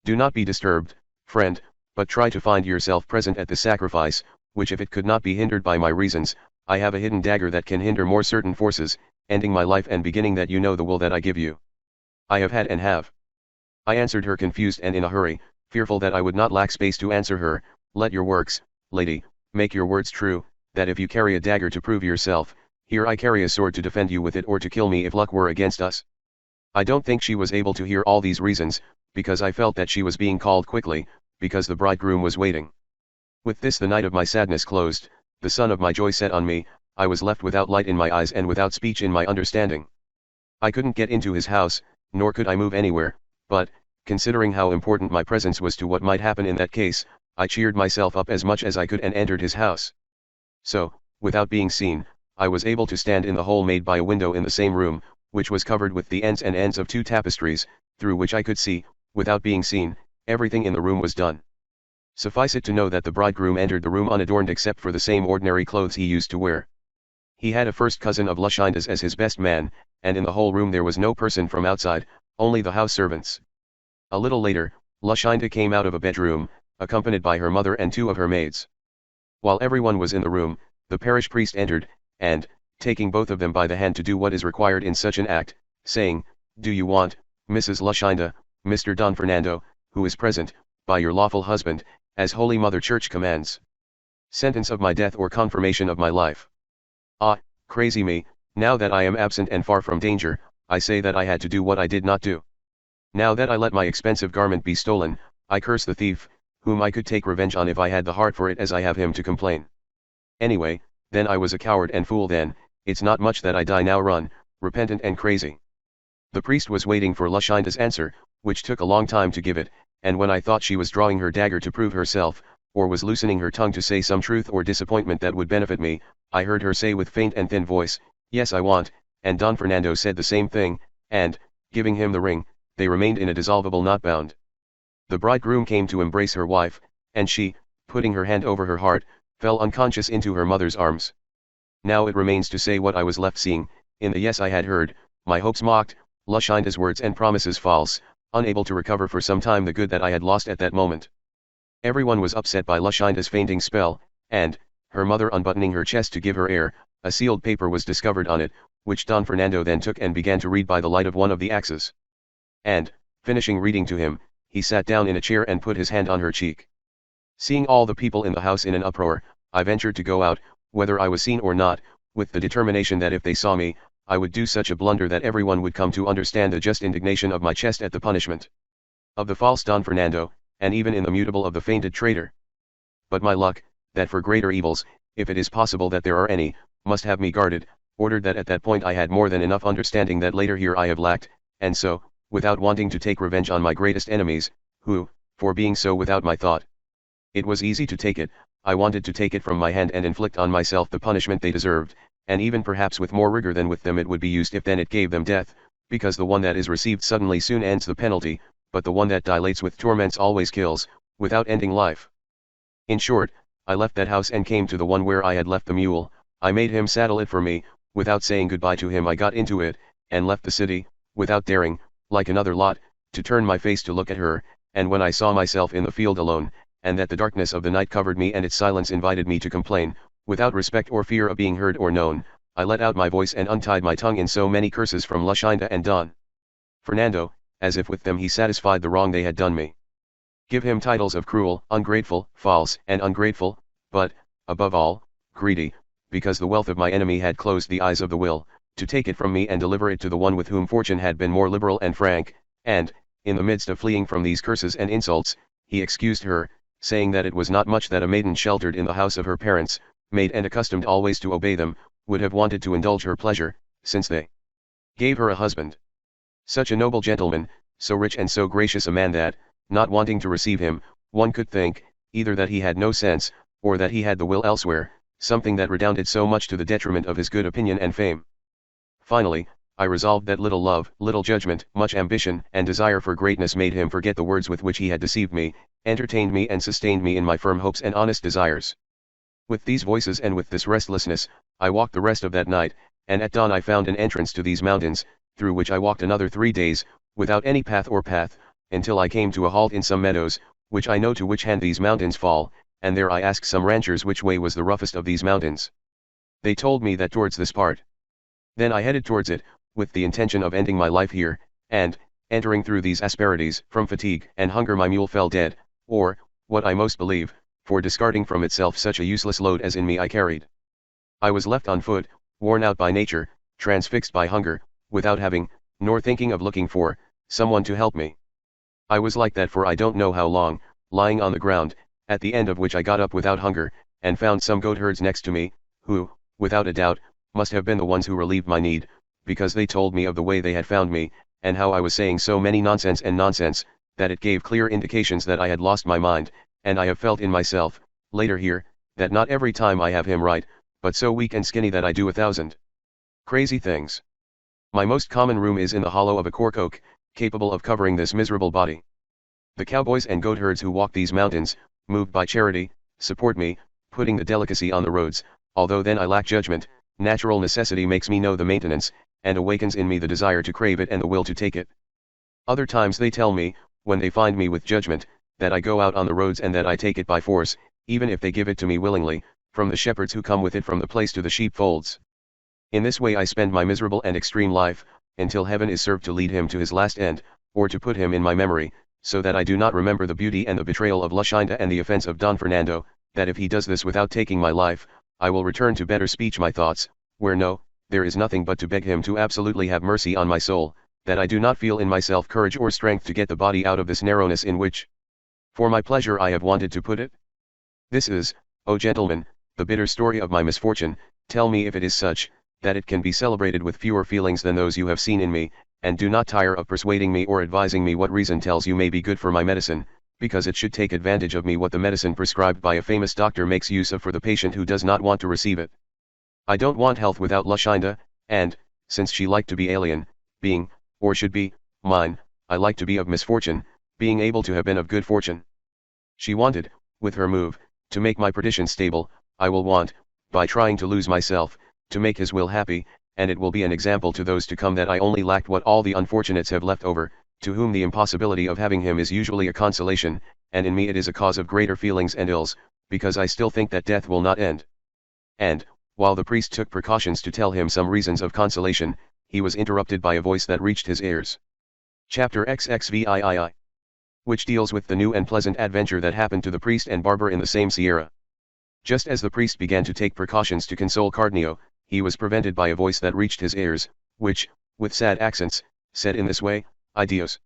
Do not be disturbed, friend, but try to find yourself present at the sacrifice, which if it could not be hindered by my reasons, I have a hidden dagger that can hinder more certain forces, ending my life and beginning that you know the will that I give you. I have had and have. I answered her confused and in a hurry, fearful that I would not lack space to answer her, let your works, lady, make your words true, that if you carry a dagger to prove yourself, here I carry a sword to defend you with it or to kill me if luck were against us. I don't think she was able to hear all these reasons, because I felt that she was being called quickly, because the bridegroom was waiting. With this the night of my sadness closed, the sun of my joy set on me, I was left without light in my eyes and without speech in my understanding. I couldn't get into his house, nor could I move anywhere, but, considering how important my presence was to what might happen in that case, I cheered myself up as much as I could and entered his house. So, without being seen, I was able to stand in the hole made by a window in the same room, which was covered with the ends and ends of 2 tapestries, through which I could see, without being seen, everything in the room was done. Suffice it to know that the bridegroom entered the room unadorned except for the same ordinary clothes he used to wear. He had a first cousin of Luscinda's as his best man, and in the whole room there was no person from outside, only the house servants. A little later, Luscinda came out of a bedroom, accompanied by her mother and 2 of her maids. While everyone was in the room, the parish priest entered, and, taking both of them by the hand to do what is required in such an act, saying, Do you want, Mrs. Luscinda, Mr. Don Fernando, who is present, by your lawful husband, as Holy Mother Church commands, sentence of my death or confirmation of my life? Ah, crazy me, now that I am absent and far from danger, I say that I had to do what I did not do. Now that I let my expensive garment be stolen, I curse the thief, whom I could take revenge on if I had the heart for it as I have him to complain. Anyway, then I was a coward and fool then, it's not much that I die now run, repentant and crazy. The priest was waiting for Luscinda's answer, which took a long time to give it, and when I thought she was drawing her dagger to prove herself, or was loosening her tongue to say some truth or disappointment that would benefit me, I heard her say with faint and thin voice, Yes I want, and Don Fernando said the same thing, and, giving him the ring, they remained in a dissolvable knot bound. The bridegroom came to embrace her wife, and she, putting her hand over her heart, fell unconscious into her mother's arms. Now it remains to say what I was left seeing, in the yes I had heard, my hopes mocked, Luscinda's words and promises false, unable to recover for some time the good that I had lost at that moment. Everyone was upset by Luscinda's fainting spell, and, her mother unbuttoning her chest to give her air, a sealed paper was discovered on it, which Don Fernando then took and began to read by the light of one of the axes. And, finishing reading to him, he sat down in a chair and put his hand on her cheek. Seeing all the people in the house in an uproar, I ventured to go out, whether I was seen or not, with the determination that if they saw me, I would do such a blunder that everyone would come to understand the just indignation of my chest at the punishment of the false Don Fernando, and even in the mutable of the fainted traitor. But my luck, that for greater evils, if it is possible that there are any, must have me guarded, ordered that at that point I had more than enough understanding that later here I have lacked, and so, without wanting to take revenge on my greatest enemies, who, for being so without my thought, it was easy to take it, I wanted to take it from my hand and inflict on myself the punishment they deserved, and even perhaps with more rigor than with them it would be used if then it gave them death, because the one that is received suddenly soon ends the penalty, but the one that dilates with torments always kills, without ending life. In short, I left that house and came to the one where I had left the mule, I made him saddle it for me, without saying goodbye to him I got into it, and left the city, without daring, like another lot, to turn my face to look at her, and when I saw myself in the field alone, and that the darkness of the night covered me and its silence invited me to complain, without respect or fear of being heard or known, I let out my voice and untied my tongue in so many curses from Luscinda and Don Fernando, as if with them he satisfied the wrong they had done me. Give him titles of cruel, ungrateful, false, and ungrateful, but, above all, greedy, because the wealth of my enemy had closed the eyes of the will, to take it from me and deliver it to the one with whom fortune had been more liberal and frank, and, in the midst of fleeing from these curses and insults, he excused her, saying that it was not much that a maiden sheltered in the house of her parents, made and accustomed always to obey them, would have wanted to indulge her pleasure, since they gave her a husband. Such a noble gentleman, so rich and so gracious a man that, not wanting to receive him, one could think, either that he had no sense, or that he had the will elsewhere, something that redounded so much to the detriment of his good opinion and fame. Finally, I resolved that little love, little judgment, much ambition, and desire for greatness made him forget the words with which he had deceived me, entertained me and sustained me in my firm hopes and honest desires. With these voices and with this restlessness, I walked the rest of that night, and at dawn I found an entrance to these mountains, through which I walked another 3 days, without any path or path, until I came to a halt in some meadows, which I know to which hand these mountains fall, and there I asked some ranchers which way was the roughest of these mountains. They told me that towards this part. Then I headed towards it, with the intention of ending my life here, and, entering through these asperities, from fatigue and hunger my mule fell dead, or, what I most believe, for discarding from itself such a useless load as in me I carried. I was left on foot, worn out by nature, transfixed by hunger, without having, nor thinking of looking for, someone to help me. I was like that for I don't know how long, lying on the ground, at the end of which I got up without hunger, and found some goatherds next to me, who, without a doubt, must have been the ones who relieved my need, because they told me of the way they had found me, and how I was saying so many nonsense, that it gave clear indications that I had lost my mind, and I have felt in myself, later here, that not every time I have him right, but so weak and skinny that I do 1,000 crazy things. My most common room is in the hollow of a cork oak, capable of covering this miserable body. The cowboys and goatherds who walk these mountains, moved by charity, support me, putting the delicacy on the roads, although then I lack judgment. Natural necessity makes me know the maintenance, and awakens in me the desire to crave it and the will to take it. Other times they tell me, when they find me with judgment, that I go out on the roads and that I take it by force, even if they give it to me willingly, from the shepherds who come with it from the place to the sheepfolds. In this way I spend my miserable and extreme life, until heaven is served to lead him to his last end, or to put him in my memory, so that I do not remember the beauty and the betrayal of Luscinda and the offense of Don Fernando, that if he does this without taking my life, I will return to better speech my thoughts, where there is nothing but to beg him to absolutely have mercy on my soul, that I do not feel in myself courage or strength to get the body out of this narrowness in which, for my pleasure I have wanted to put it. This is, O gentlemen, the bitter story of my misfortune. Tell me if it is such, that it can be celebrated with fewer feelings than those you have seen in me, and do not tire of persuading me or advising me what reason tells you may be good for my medicine, because it should take advantage of me what the medicine prescribed by a famous doctor makes use of for the patient who does not want to receive it. I don't want health without Luscinda, and, since she liked to be alien, being, or should be, mine, I like to be of misfortune, being able to have been of good fortune. She wanted, with her move, to make my perdition stable. I will want, by trying to lose myself, to make his will happy, and it will be an example to those to come that I only lacked what all the unfortunates have left over, to whom the impossibility of having him is usually a consolation, and in me it is a cause of greater feelings and ills, because I still think that death will not end. And, while the priest took precautions to tell him some reasons of consolation, he was interrupted by a voice that reached his ears. Chapter XXVIII, which deals with the new and pleasant adventure that happened to the priest and barber in the same sierra. Just as the priest began to take precautions to console Cardenio, he was prevented by a voice that reached his ears, which, with sad accents, said in this way, "Ay Dios!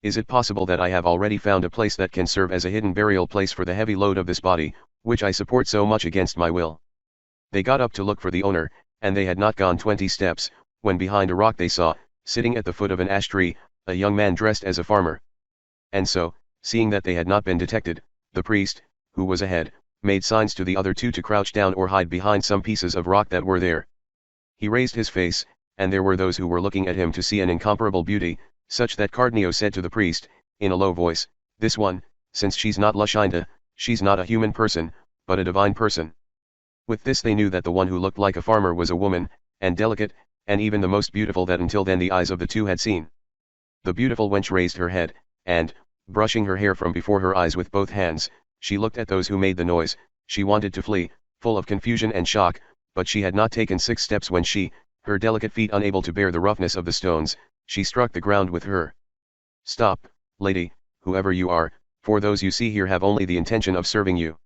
Is it possible that I have already found a place that can serve as a hidden burial place for the heavy load of this body, which I support so much against my will?" They got up to look for the owner, and they had not gone 20 steps, when behind a rock they saw, sitting at the foot of an ash tree, a young man dressed as a farmer. And so, seeing that they had not been detected, the priest, who was ahead, made signs to the other two to crouch down or hide behind some pieces of rock that were there. He raised his face, and there were those who were looking at him to see an incomparable beauty, such that Cardenio said to the priest, in a low voice, "This one, since she's not Luscinda, she's not a human person, but a divine person." With this they knew that the one who looked like a farmer was a woman, and delicate, and even the most beautiful that until then the eyes of the two had seen. The beautiful wench raised her head, and, brushing her hair from before her eyes with both hands, she looked at those who made the noise. She wanted to flee, full of confusion and shock, but she had not taken 6 steps when her delicate feet unable to bear the roughness of the stones, she struck the ground with her. "Stop, lady, whoever you are, for those you see here have only the intention of serving you.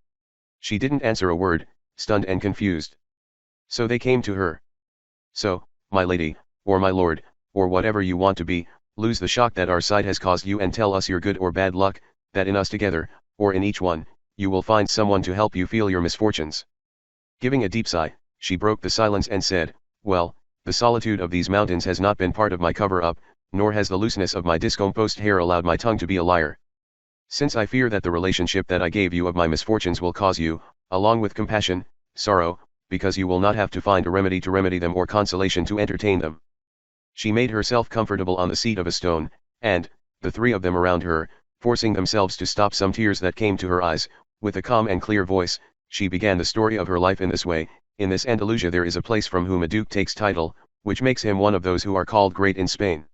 She didn't answer a word, stunned and confused. So they came to her. So, my lady, or my lord, or whatever you want to be, lose the shock that our sight has caused you and tell us your good or bad luck, that in us together, or in each one, you will find someone to help you feel your misfortunes. Giving a deep sigh, she broke the silence and said, well, the solitude of these mountains has not been part of my cover-up, nor has the looseness of my discomposed hair allowed my tongue to be a liar. Since I fear that the relationship that I gave you of my misfortunes will cause you, along with compassion, sorrow, because you will not have to find a remedy to remedy them or consolation to entertain them. She made herself comfortable on the seat of a stone, and, the three of them around her, forcing themselves to stop some tears that came to her eyes, with a calm and clear voice, she began the story of her life in this way. In this Andalusia there is a place from whom a duke takes title, which makes him one of those who are called great in Spain.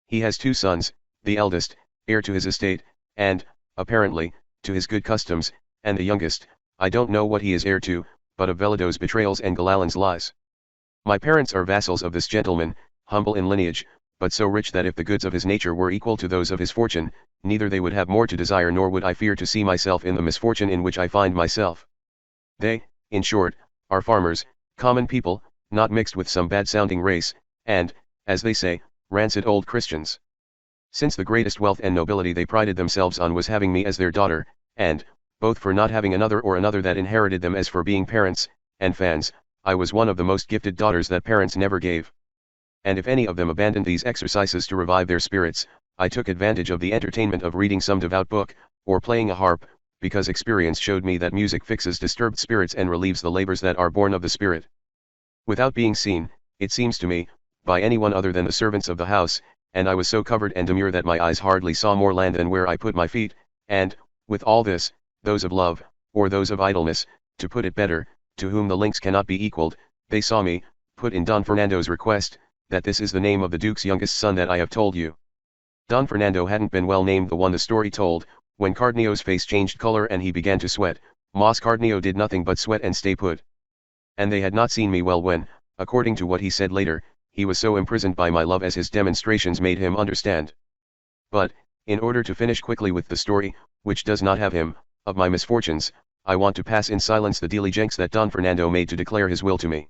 He has 2 sons, the eldest, heir to his estate, and, apparently, to his good customs, and the youngest, I don't know what he is heir to, but of Velado's betrayals and Gallalan's lies. My parents are vassals of this gentleman, humble in lineage, but so rich that if the goods of his nature were equal to those of his fortune, neither they would have more to desire nor would I fear to see myself in the misfortune in which I find myself. They, in short, are farmers, common people, not mixed with some bad-sounding race, and, as they say, rancid old Christians. Since the greatest wealth and nobility they prided themselves on was having me as their daughter, and, both for not having another that inherited them as for being parents, and fans, I was one of the most gifted daughters that parents never gave. And if any of them abandoned these exercises to revive their spirits, I took advantage of the entertainment of reading some devout book, or playing a harp, because experience showed me that music fixes disturbed spirits and relieves the labors that are born of the spirit. Without being seen, it seems to me, by anyone other than the servants of the house, and I was so covered and demure that my eyes hardly saw more land than where I put my feet, and, with all this, those of love, or those of idleness, to put it better, to whom the links cannot be equaled, they saw me, put in Don Fernando's request, that this is the name of the Duke's youngest son that I have told you. Don Fernando hadn't been well named the one the story told, when Cardenio's face changed color and he began to sweat. Mas Cardenio did nothing but sweat and stay put. And they had not seen me well when, according to what he said later, he was so imprisoned by my love as his demonstrations made him understand. But, in order to finish quickly with the story, which does not have him, of my misfortunes, I want to pass in silence the diligence that Don Fernando made to declare his will to me.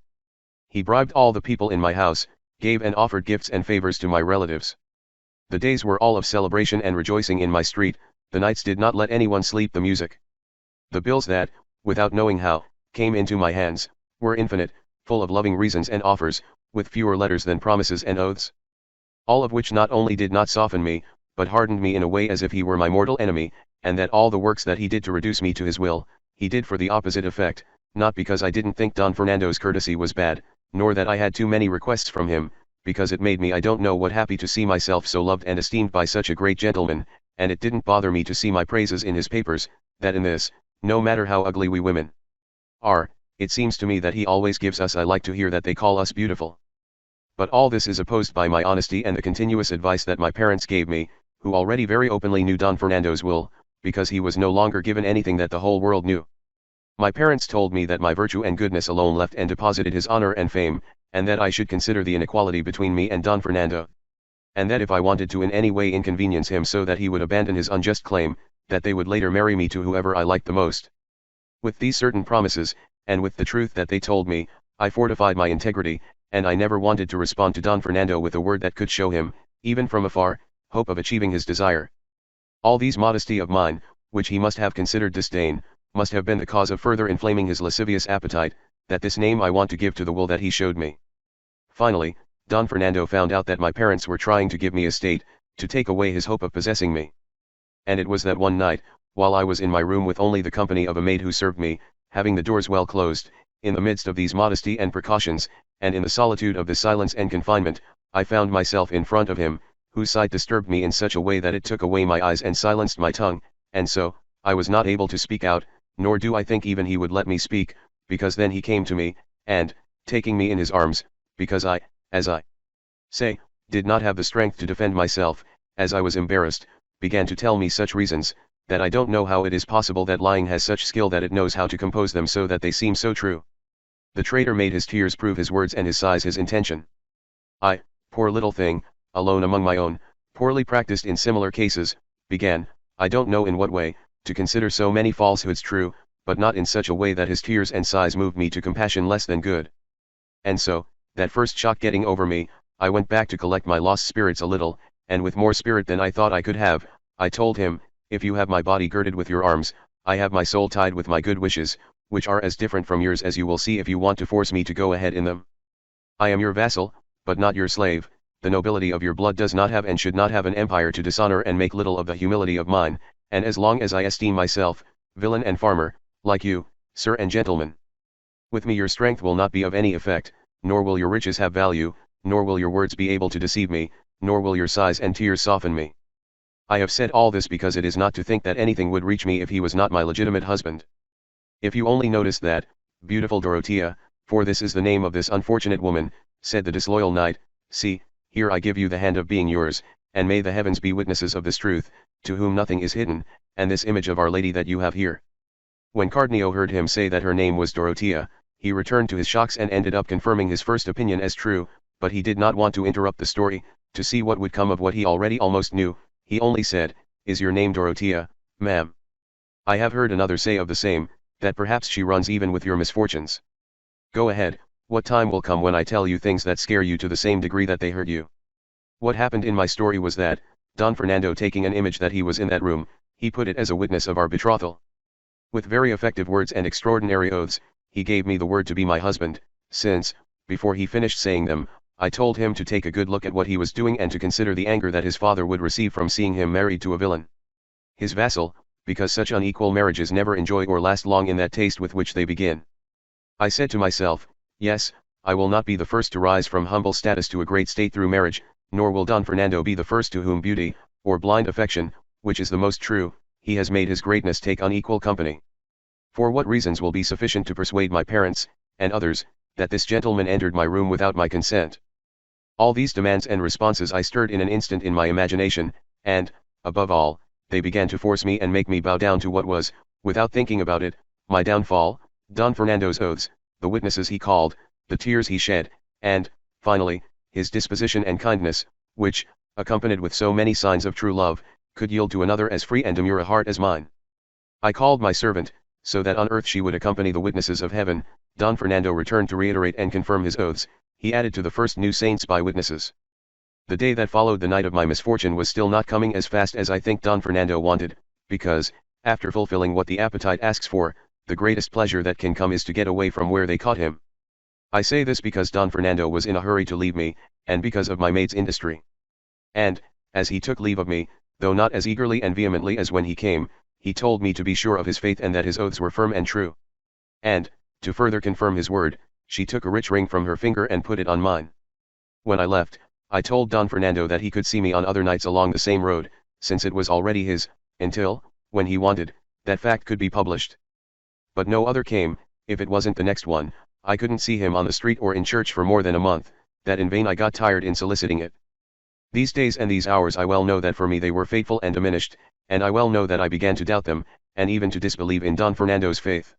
He bribed all the people in my house, gave and offered gifts and favors to my relatives. The days were all of celebration and rejoicing in my street, the nights did not let anyone sleep. The music, the bills that, without knowing how, came into my hands, were infinite, full of loving reasons and offers, with fewer letters than promises and oaths. All of which not only did not soften me, but hardened me in a way as if he were my mortal enemy, and that all the works that he did to reduce me to his will, he did for the opposite effect, not because I didn't think Don Fernando's courtesy was bad, nor that I had too many requests from him, because it made me I don't know what happy to see myself so loved and esteemed by such a great gentleman, and it didn't bother me to see my praises in his papers, that in this, no matter how ugly we women are, it seems to me that he always gives us I like to hear that they call us beautiful. But all this is opposed by my honesty and the continuous advice that my parents gave me, who already very openly knew Don Fernando's will, because he was no longer given anything that the whole world knew. My parents told me that my virtue and goodness alone left and deposited his honor and fame, and that I should consider the inequality between me and Don Fernando. And that if I wanted to in any way inconvenience him so that he would abandon his unjust claim, that they would later marry me to whoever I liked the most. With these certain promises, and with the truth that they told me, I fortified my integrity, and I never wanted to respond to Don Fernando with a word that could show him, even from afar, hope of achieving his desire. All these modesty of mine, which he must have considered disdain, must have been the cause of further inflaming his lascivious appetite, that this name I want to give to the will that he showed me. Finally, Don Fernando found out that my parents were trying to give me estate, to take away his hope of possessing me. And it was that one night, while I was in my room with only the company of a maid who served me, having the doors well closed, in the midst of these modesty and precautions, and in the solitude of this silence and confinement, I found myself in front of him, whose sight disturbed me in such a way that it took away my eyes and silenced my tongue, and so, I was not able to speak out, nor do I think even he would let me speak, because then he came to me, and, taking me in his arms, because I, as I say, did not have the strength to defend myself, as I was embarrassed, began to tell me such reasons, that I don't know how it is possible that lying has such skill that it knows how to compose them so that they seem so true. The traitor made his tears prove his words and his sighs his intention. I, poor little thing, alone among my own, poorly practiced in similar cases, began, I don't know in what way, to consider so many falsehoods true, but not in such a way that his tears and sighs moved me to compassion less than good. And so, that first shock getting over me, I went back to collect my lost spirits a little, and with more spirit than I thought I could have, I told him, if you have my body girded with your arms, I have my soul tied with my good wishes, which are as different from yours as you will see if you want to force me to go ahead in them. I am your vassal, but not your slave. The nobility of your blood does not have and should not have an empire to dishonor and make little of the humility of mine, and as long as I esteem myself, villain and farmer, like you, sir and gentlemen. With me your strength will not be of any effect, nor will your riches have value, nor will your words be able to deceive me, nor will your sighs and tears soften me. I have said all this because it is not to think that anything would reach me if he was not my legitimate husband. If you only noticed that, beautiful Dorothea, for this is the name of this unfortunate woman, said the disloyal knight, see, here I give you the hand of being yours, and may the heavens be witnesses of this truth, to whom nothing is hidden, and this image of Our Lady that you have here. When Cardenio heard him say that her name was Dorothea, he returned to his shocks and ended up confirming his first opinion as true, but he did not want to interrupt the story, to see what would come of what he already almost knew. He only said, is your name Dorothea, ma'am? I have heard another say of the same, that perhaps she runs even with your misfortunes. Go ahead, what time will come when I tell you things that scare you to the same degree that they hurt you? What happened in my story was that, Don Fernando taking an image that he was in that room, he put it as a witness of our betrothal. With very effective words and extraordinary oaths, he gave me the word to be my husband, since, before he finished saying them, I told him to take a good look at what he was doing and to consider the anger that his father would receive from seeing him married to a villain. His vassal, because such unequal marriages never enjoy or last long in that taste with which they begin. I said to myself, yes, I will not be the first to rise from humble status to a great state through marriage, nor will Don Fernando be the first to whom beauty, or blind affection, which is the most true, he has made his greatness take unequal company. For what reasons will be sufficient to persuade my parents, and others, that this gentleman entered my room without my consent? All these demands and responses I stirred in an instant in my imagination, and, above all, they began to force me and make me bow down to what was, without thinking about it, my downfall, Don Fernando's oaths, the witnesses he called, the tears he shed, and, finally, his disposition and kindness, which, accompanied with so many signs of true love, could yield to another as free and demure a heart as mine. I called my servant, so that on earth she would accompany the witnesses of heaven. Don Fernando returned to reiterate and confirm his oaths. He added to the first new saints by witnesses. The day that followed the night of my misfortune was still not coming as fast as I think Don Fernando wanted, because, after fulfilling what the appetite asks for, the greatest pleasure that can come is to get away from where they caught him. I say this because Don Fernando was in a hurry to leave me, and because of my maid's industry. And, as he took leave of me, though not as eagerly and vehemently as when he came, he told me to be sure of his faith and that his oaths were firm and true. And, to further confirm his word, she took a rich ring from her finger and put it on mine. When I left, I told Don Fernando that he could see me on other nights along the same road, since it was already his, until, when he wanted, that fact could be published. But no other came. If it wasn't the next one, I couldn't see him on the street or in church for more than a month, that in vain I got tired in soliciting it. These days and these hours I well know that for me they were fateful and diminished, and I well know that I began to doubt them, and even to disbelieve in Don Fernando's faith.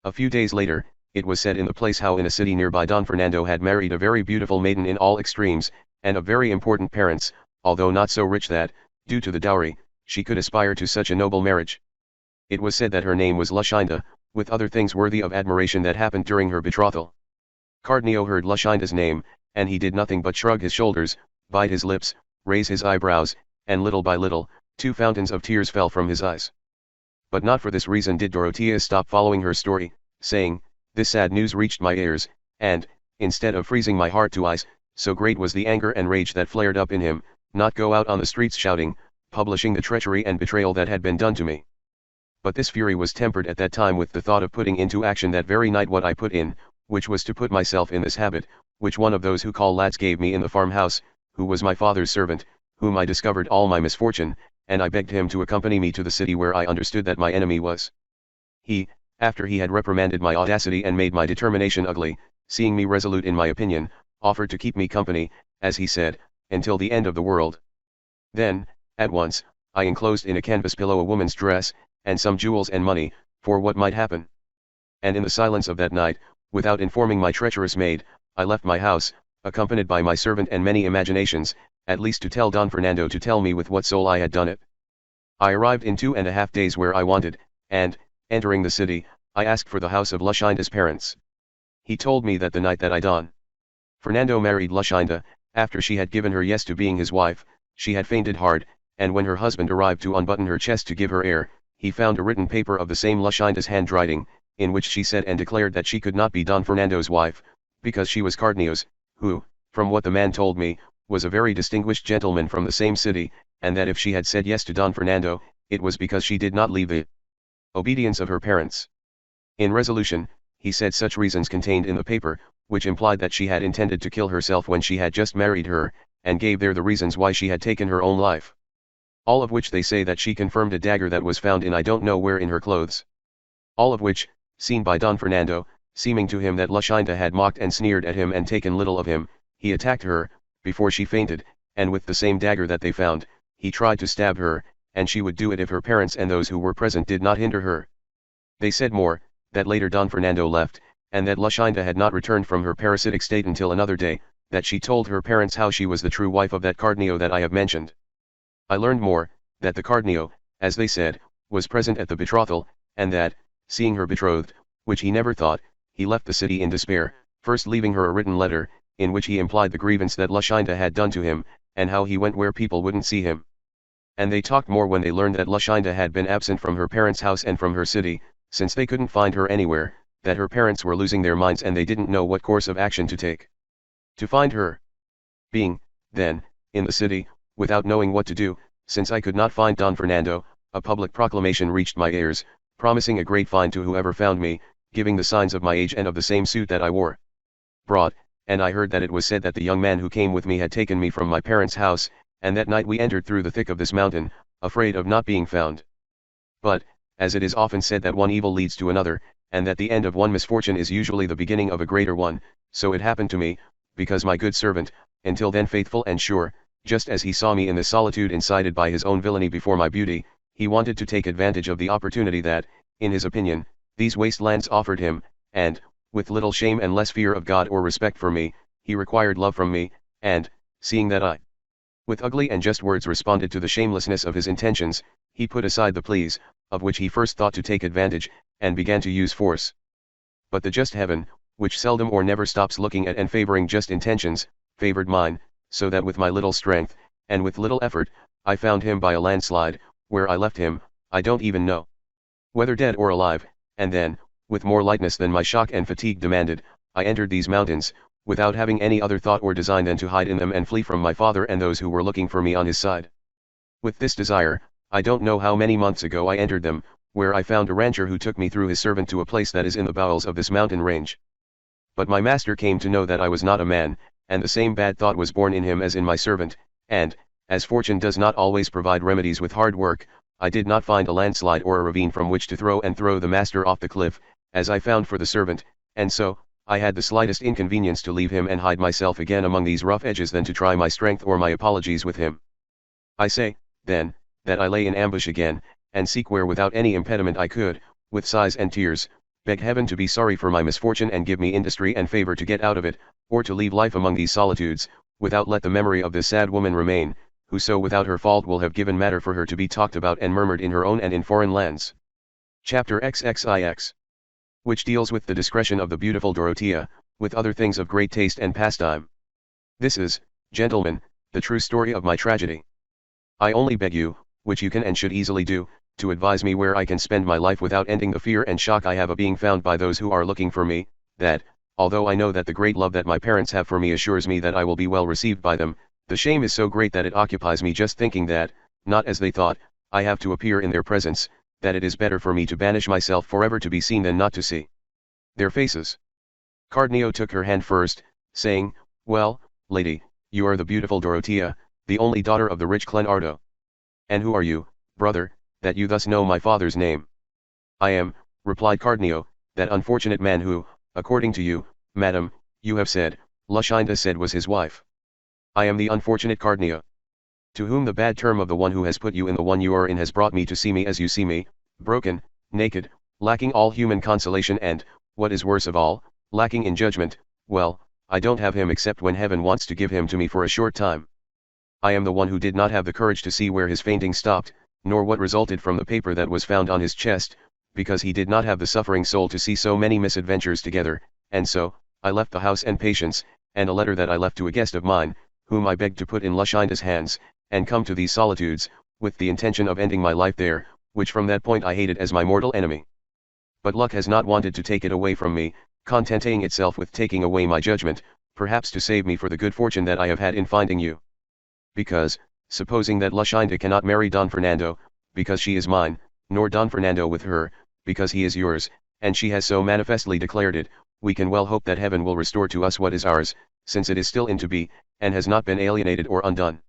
A few days later, it was said in the place how in a city nearby Don Fernando had married a very beautiful maiden in all extremes, and of very important parents, although not so rich that, due to the dowry, she could aspire to such a noble marriage. It was said that her name was Luscinda, with other things worthy of admiration that happened during her betrothal. Cardenio heard Luscinda's name, and he did nothing but shrug his shoulders, bite his lips, raise his eyebrows, and little by little, 2 fountains of tears fell from his eyes. But not for this reason did Dorothea stop following her story, saying, this sad news reached my ears, and, instead of freezing my heart to ice, so great was the anger and rage that flared up in him, not go out on the streets shouting, publishing the treachery and betrayal that had been done to me. But this fury was tempered at that time with the thought of putting into action that very night what I put in, which was to put myself in this habit, which one of those who call lads gave me in the farmhouse, who was my father's servant, whom I discovered all my misfortune, and I begged him to accompany me to the city where I understood that my enemy was. He, after he had reprimanded my audacity and made my determination ugly, seeing me resolute in my opinion, offered to keep me company, as he said, until the end of the world. Then, at once, I enclosed in a canvas pillow a woman's dress, and some jewels and money, for what might happen. And in the silence of that night, without informing my treacherous maid, I left my house, accompanied by my servant and many imaginations, at least to tell Don Fernando to tell me with what soul I had done it. I arrived in 2.5 days where I wanted, and, entering the city, I asked for the house of Luscinda's parents. He told me that the night that Don Fernando married Luscinda, after she had given her yes to being his wife, she had fainted hard, and when her husband arrived to unbutton her chest to give her air, he found a written paper of the same Luscinda's handwriting, in which she said and declared that she could not be Don Fernando's wife, because she was Cardenio's, who, from what the man told me, was a very distinguished gentleman from the same city, and that if she had said yes to Don Fernando, it was because she did not leave the obedience of her parents. In resolution, he said such reasons contained in the paper, which implied that she had intended to kill herself when she had just married her, and gave there the reasons why she had taken her own life. All of which they say that she confirmed a dagger that was found in I don't know where in her clothes. All of which, seen by Don Fernando, seeming to him that Luscinda had mocked and sneered at him and taken little of him, he attacked her, before she fainted, and with the same dagger that they found, he tried to stab her, and she would do it if her parents and those who were present did not hinder her. They said more, that later Don Fernando left, and that Luscinda had not returned from her parasitic state until another day, that she told her parents how she was the true wife of that Cardenio that I have mentioned. I learned more, that the Cardenio, as they said, was present at the betrothal, and that, seeing her betrothed, which he never thought, he left the city in despair, first leaving her a written letter, in which he implied the grievance that Luscinda had done to him, and how he went where people wouldn't see him. And they talked more when they learned that Luscinda had been absent from her parents' house and from her city, since they couldn't find her anywhere, that her parents were losing their minds and they didn't know what course of action to take. To find her. Being, then, in the city, without knowing what to do, since I could not find Don Fernando, a public proclamation reached my ears, promising a great fine to whoever found me, giving the signs of my age and of the same suit that I wore. Brought, and I heard that it was said that the young man who came with me had taken me from my parents' house, and that night we entered through the thick of this mountain, afraid of not being found. But, as it is often said that one evil leads to another, and that the end of one misfortune is usually the beginning of a greater one, so it happened to me, because my good servant, until then faithful and sure, just as he saw me in this solitude incited by his own villainy before my beauty, he wanted to take advantage of the opportunity that, in his opinion, these waste lands offered him, and, with little shame and less fear of God or respect for me, he required love from me, and, seeing that I, with ugly and just words responded to the shamelessness of his intentions, he put aside the pleas, of which he first thought to take advantage, and began to use force. But the just heaven, which seldom or never stops looking at and favoring just intentions, favored mine, so that with my little strength, and with little effort, I found him by a landslide, where I left him, I don't even know whether dead or alive, and then, with more lightness than my shock and fatigue demanded, I entered these mountains, without having any other thought or design than to hide in them and flee from my father and those who were looking for me on his side. With this desire, I don't know how many months ago I entered them, where I found a rancher who took me through his servant to a place that is in the bowels of this mountain range. But my master came to know that I was not a man, and the same bad thought was born in him as in my servant, and, as fortune does not always provide remedies with hard work, I did not find a landslide or a ravine from which to throw the master off the cliff, as I found for the servant, and so, I had the slightest inconvenience to leave him and hide myself again among these rough edges than to try my strength or my apologies with him. I say, then, that I lay in ambush again, and seek where without any impediment I could, with sighs and tears, beg heaven to be sorry for my misfortune and give me industry and favor to get out of it, or to leave life among these solitudes, without let the memory of this sad woman remain, who so without her fault will have given matter for her to be talked about and murmured in her own and in foreign lands. Chapter XXIX. Which deals with the discretion of the beautiful Dorothea, with other things of great taste and pastime. This is, gentlemen, the true story of my tragedy. I only beg you, which you can and should easily do, to advise me where I can spend my life without ending the fear and shock I have of being found by those who are looking for me, that, although I know that the great love that my parents have for me assures me that I will be well received by them, the shame is so great that it occupies me just thinking that, not as they thought, I have to appear in their presence, that it is better for me to banish myself forever to be seen than not to see their faces. Cardenio took her hand first, saying, "Well, lady, you are the beautiful Dorothea, the only daughter of the rich Clenardo. And who are you, brother, that you thus know my father's name?" "I am," replied Cardenio, "that unfortunate man who, according to you, madam, you have said, Luscinda said was his wife. I am the unfortunate Cardenio, to whom the bad term of the one who has put you in the one you are in has brought me to see me as you see me, broken, naked, lacking all human consolation and, what is worse of all, lacking in judgment. Well, I don't have him except when heaven wants to give him to me for a short time. I am the one who did not have the courage to see where his fainting stopped, nor what resulted from the paper that was found on his chest, because he did not have the suffering soul to see so many misadventures together, and so, I left the house and patience, and a letter that I left to a guest of mine, whom I begged to put in Luscinda's hands, and come to these solitudes, with the intention of ending my life there, which from that point I hated as my mortal enemy. But luck has not wanted to take it away from me, contenting itself with taking away my judgment, perhaps to save me for the good fortune that I have had in finding you. Because, supposing that Luscinda cannot marry Don Fernando, because she is mine, nor Don Fernando with her, because he is yours, and she has so manifestly declared it, we can well hope that heaven will restore to us what is ours, since it is still in to be, and has not been alienated or undone.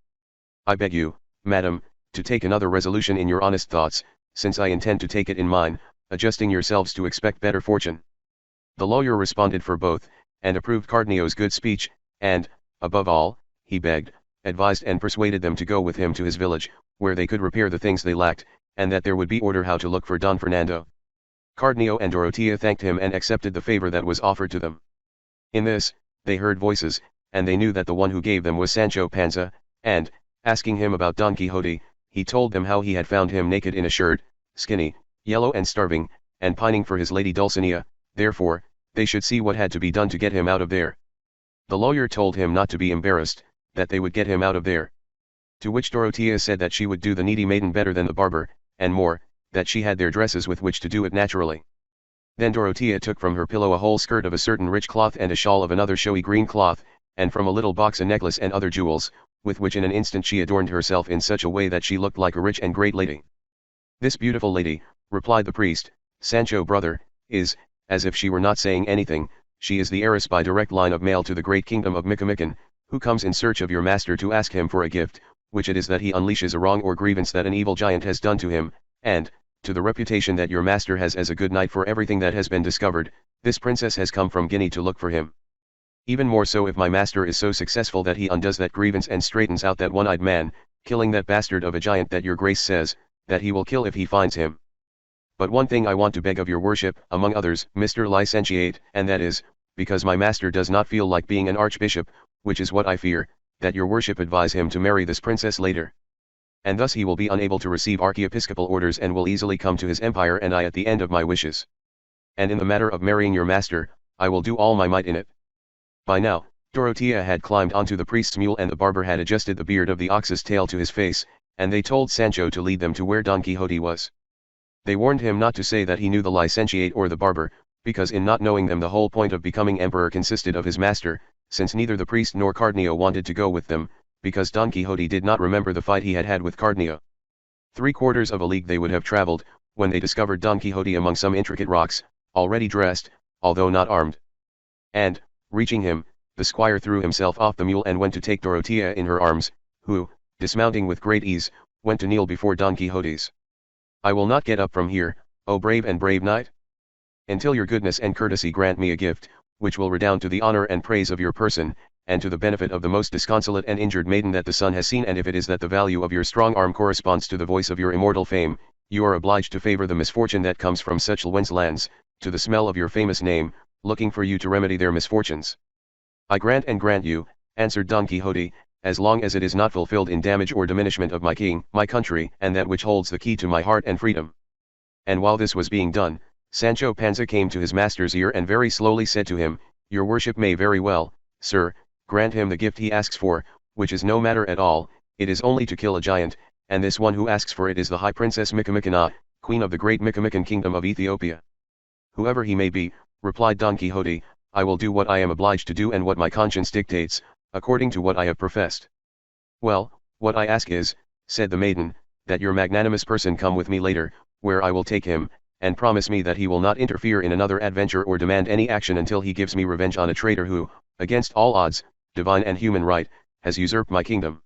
I beg you, madam, to take another resolution in your honest thoughts, since I intend to take it in mine, adjusting yourselves to expect better fortune. The lawyer responded for both, and approved Cardenio's good speech, and, above all, he begged, advised and persuaded them to go with him to his village, where they could repair the things they lacked, and that there would be order how to look for Don Fernando. Cardenio and Dorotea thanked him and accepted the favor that was offered to them. In this, they heard voices, and they knew that the one who gave them was Sancho Panza, and, asking him about Don Quixote, he told them how he had found him naked in a shirt, skinny, yellow and starving, and pining for his lady Dulcinea, therefore, they should see what had to be done to get him out of there. The lawyer told him not to be embarrassed, that they would get him out of there. To which Dorotea said that she would do the needy maiden better than the barber, and more, that she had their dresses with which to do it naturally. Then Dorotea took from her pillow a whole skirt of a certain rich cloth and a shawl of another showy green cloth, and from a little box a necklace and other jewels, with which in an instant she adorned herself in such a way that she looked like a rich and great lady. This beautiful lady, replied the priest, Sancho brother, is, as if she were not saying anything, she is the heiress by direct line of male to the great kingdom of Micomicon, who comes in search of your master to ask him for a gift, which it is that he unleashes a wrong or grievance that an evil giant has done to him, and, to the reputation that your master has as a good knight for everything that has been discovered, this princess has come from Guinea to look for him. Even more so if my master is so successful that he undoes that grievance and straightens out that one-eyed man, killing that bastard of a giant that your grace says, that he will kill if he finds him. But one thing I want to beg of your worship, among others, Mr. Licentiate, and that is, because my master does not feel like being an archbishop, which is what I fear, that your worship advise him to marry this princess later. And thus he will be unable to receive archiepiscopal orders and will easily come to his empire and I at the end of my wishes. And in the matter of marrying your master, I will do all my might in it. By now, Dorotea had climbed onto the priest's mule and the barber had adjusted the beard of the ox's tail to his face, and they told Sancho to lead them to where Don Quixote was. They warned him not to say that he knew the licentiate or the barber, because in not knowing them the whole point of becoming emperor consisted of his master, since neither the priest nor Cardenio wanted to go with them, because Don Quixote did not remember the fight he had had with Cardenio. 3/4 of a league they would have traveled, when they discovered Don Quixote among some intricate rocks, already dressed, although not armed. And, reaching him, the squire threw himself off the mule and went to take Dorotea in her arms, who, dismounting with great ease, went to kneel before Don Quixote's. I will not get up from here, O brave and brave knight, until your goodness and courtesy grant me a gift, which will redound to the honor and praise of your person, and to the benefit of the most disconsolate and injured maiden that the sun has seen, and if it is that the value of your strong arm corresponds to the voice of your immortal fame, you are obliged to favor the misfortune that comes from such lands, to the smell of your famous name, looking for you to remedy their misfortunes. I grant and grant you, answered Don Quixote, as long as it is not fulfilled in damage or diminishment of my king, my country, and that which holds the key to my heart and freedom. And while this was being done, Sancho Panza came to his master's ear and very slowly said to him, Your worship may very well, sir, grant him the gift he asks for, which is no matter at all, it is only to kill a giant, and this one who asks for it is the high princess Micomicona, queen of the great Micomicon kingdom of Ethiopia. Whoever he may be, replied Don Quixote, I will do what I am obliged to do and what my conscience dictates, according to what I have professed. Well, what I ask is, said the maiden, that your magnanimous person come with me later, where I will take him, and promise me that he will not interfere in another adventure or demand any action until he gives me revenge on a traitor who, against all odds, divine and human right, has usurped my kingdom.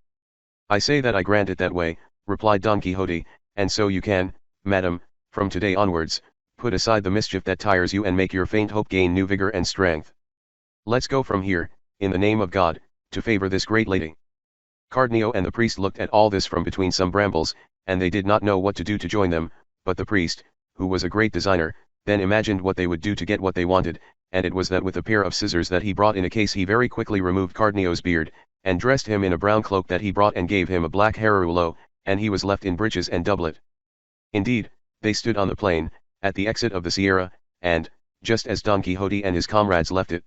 I say that I grant it that way, replied Don Quixote, and so you can, madam, from today onwards, put aside the mischief that tires you and make your faint hope gain new vigor and strength. Let's go from here, in the name of God, to favor this great lady. Cardenio and the priest looked at all this from between some brambles, and they did not know what to do to join them, but the priest, who was a great designer, then imagined what they would do to get what they wanted, and it was that with a pair of scissors that he brought in a case he very quickly removed Cardenio's beard, and dressed him in a brown cloak that he brought and gave him a black herulo, and he was left in breeches and doublet. Indeed, they stood on the plain, at the exit of the Sierra, and, just as Don Quixote and his comrades left it.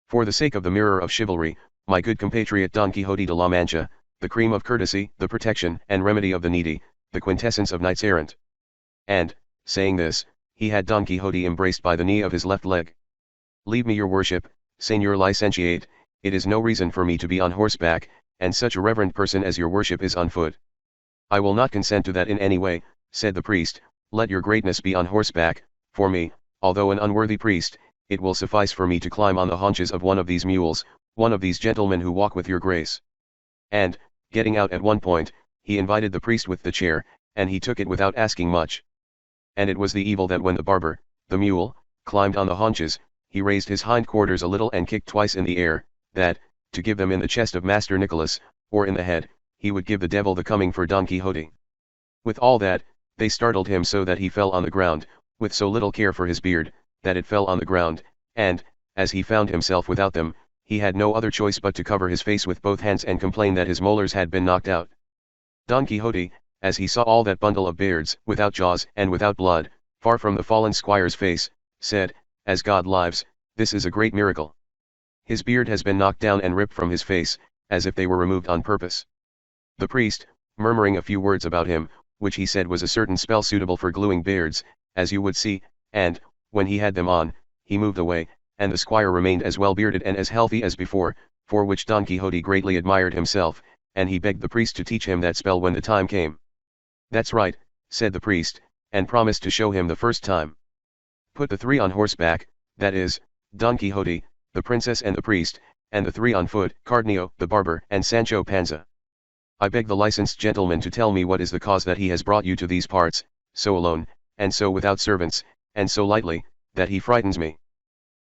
For the sake of the mirror of chivalry, my good compatriot Don Quixote de la Mancha, the cream of courtesy, the protection and remedy of the needy, the quintessence of knights errant. And, saying this, he had Don Quixote embraced by the knee of his left leg. Leave me your worship, Señor Licentiate, it is no reason for me to be on horseback, and such a reverend person as your worship is on foot. I will not consent to that in any way, said the priest, let your greatness be on horseback, for me, although an unworthy priest, it will suffice for me to climb on the haunches of one of these mules, one of these gentlemen who walk with your grace. And, getting out at one point, he invited the priest with the chair, and he took it without asking much. And it was the evil that when the barber, the mule, climbed on the haunches, he raised his hind quarters a little and kicked twice in the air, that, to give them in the chest of Master Nicholas, or in the head, he would give the devil the coming for Don Quixote. With all that, they startled him so that he fell on the ground, with so little care for his beard, that it fell on the ground, and, as he found himself without them, he had no other choice but to cover his face with both hands and complain that his molars had been knocked out. Don Quixote, as he saw all that bundle of beards, without jaws and without blood, far from the fallen squire's face, said, as God lives, this is a great miracle. His beard has been knocked down and ripped from his face, as if they were removed on purpose. The priest, murmuring a few words about him, which he said was a certain spell suitable for gluing beards, as you would see, and, when he had them on, he moved away, and the squire remained as well bearded and as healthy as before, for which Don Quixote greatly admired himself, and he begged the priest to teach him that spell when the time came. That's right, said the priest, and promised to show him the first time. Put the three on horseback, that is, Don Quixote, the princess and the priest, and the three on foot, Cardenio, the barber, and Sancho Panza. I beg the licensed gentleman to tell me what is the cause that he has brought you to these parts, so alone, and so without servants, and so lightly, that he frightens me.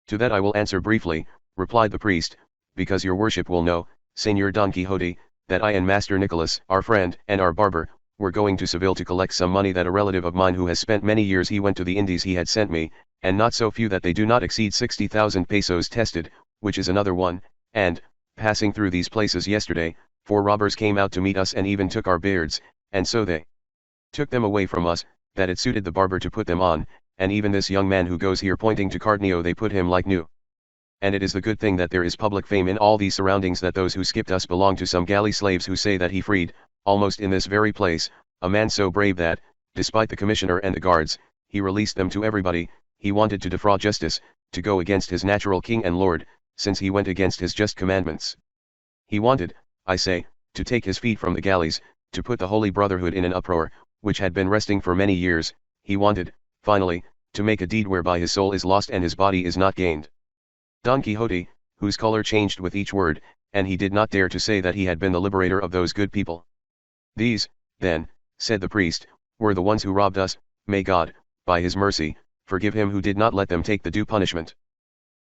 To that I will answer briefly, replied the priest, because your worship will know, Señor Don Quixote, that I and Master Nicholas, our friend, and our barber, were going to Seville to collect some money that a relative of mine who has spent many years he went to the Indies he had sent me, and not so few that they do not exceed 60,000 pesos tested, which is another one, and, passing through these places yesterday, 4 robbers came out to meet us and even took our beards, and so they took them away from us, that it suited the barber to put them on, and even this young man who goes here pointing to Cardenio they put him like new. And it is the good thing that there is public fame in all these surroundings that those who skipped us belong to some galley slaves who say that he freed, almost in this very place, a man so brave that, despite the commissioner and the guards, he released them to everybody. He wanted to defraud justice, to go against his natural king and lord, since he went against his just commandments. He wanted, I say, to take his feet from the galleys, to put the Holy Brotherhood in an uproar, which had been resting for many years. He wanted, finally, to make a deed whereby his soul is lost and his body is not gained. Don Quixote, whose color changed with each word, and he did not dare to say that he had been the liberator of those good people. These, then, said the priest, were the ones who robbed us. May God, by his mercy, forgive him who did not let them take the due punishment.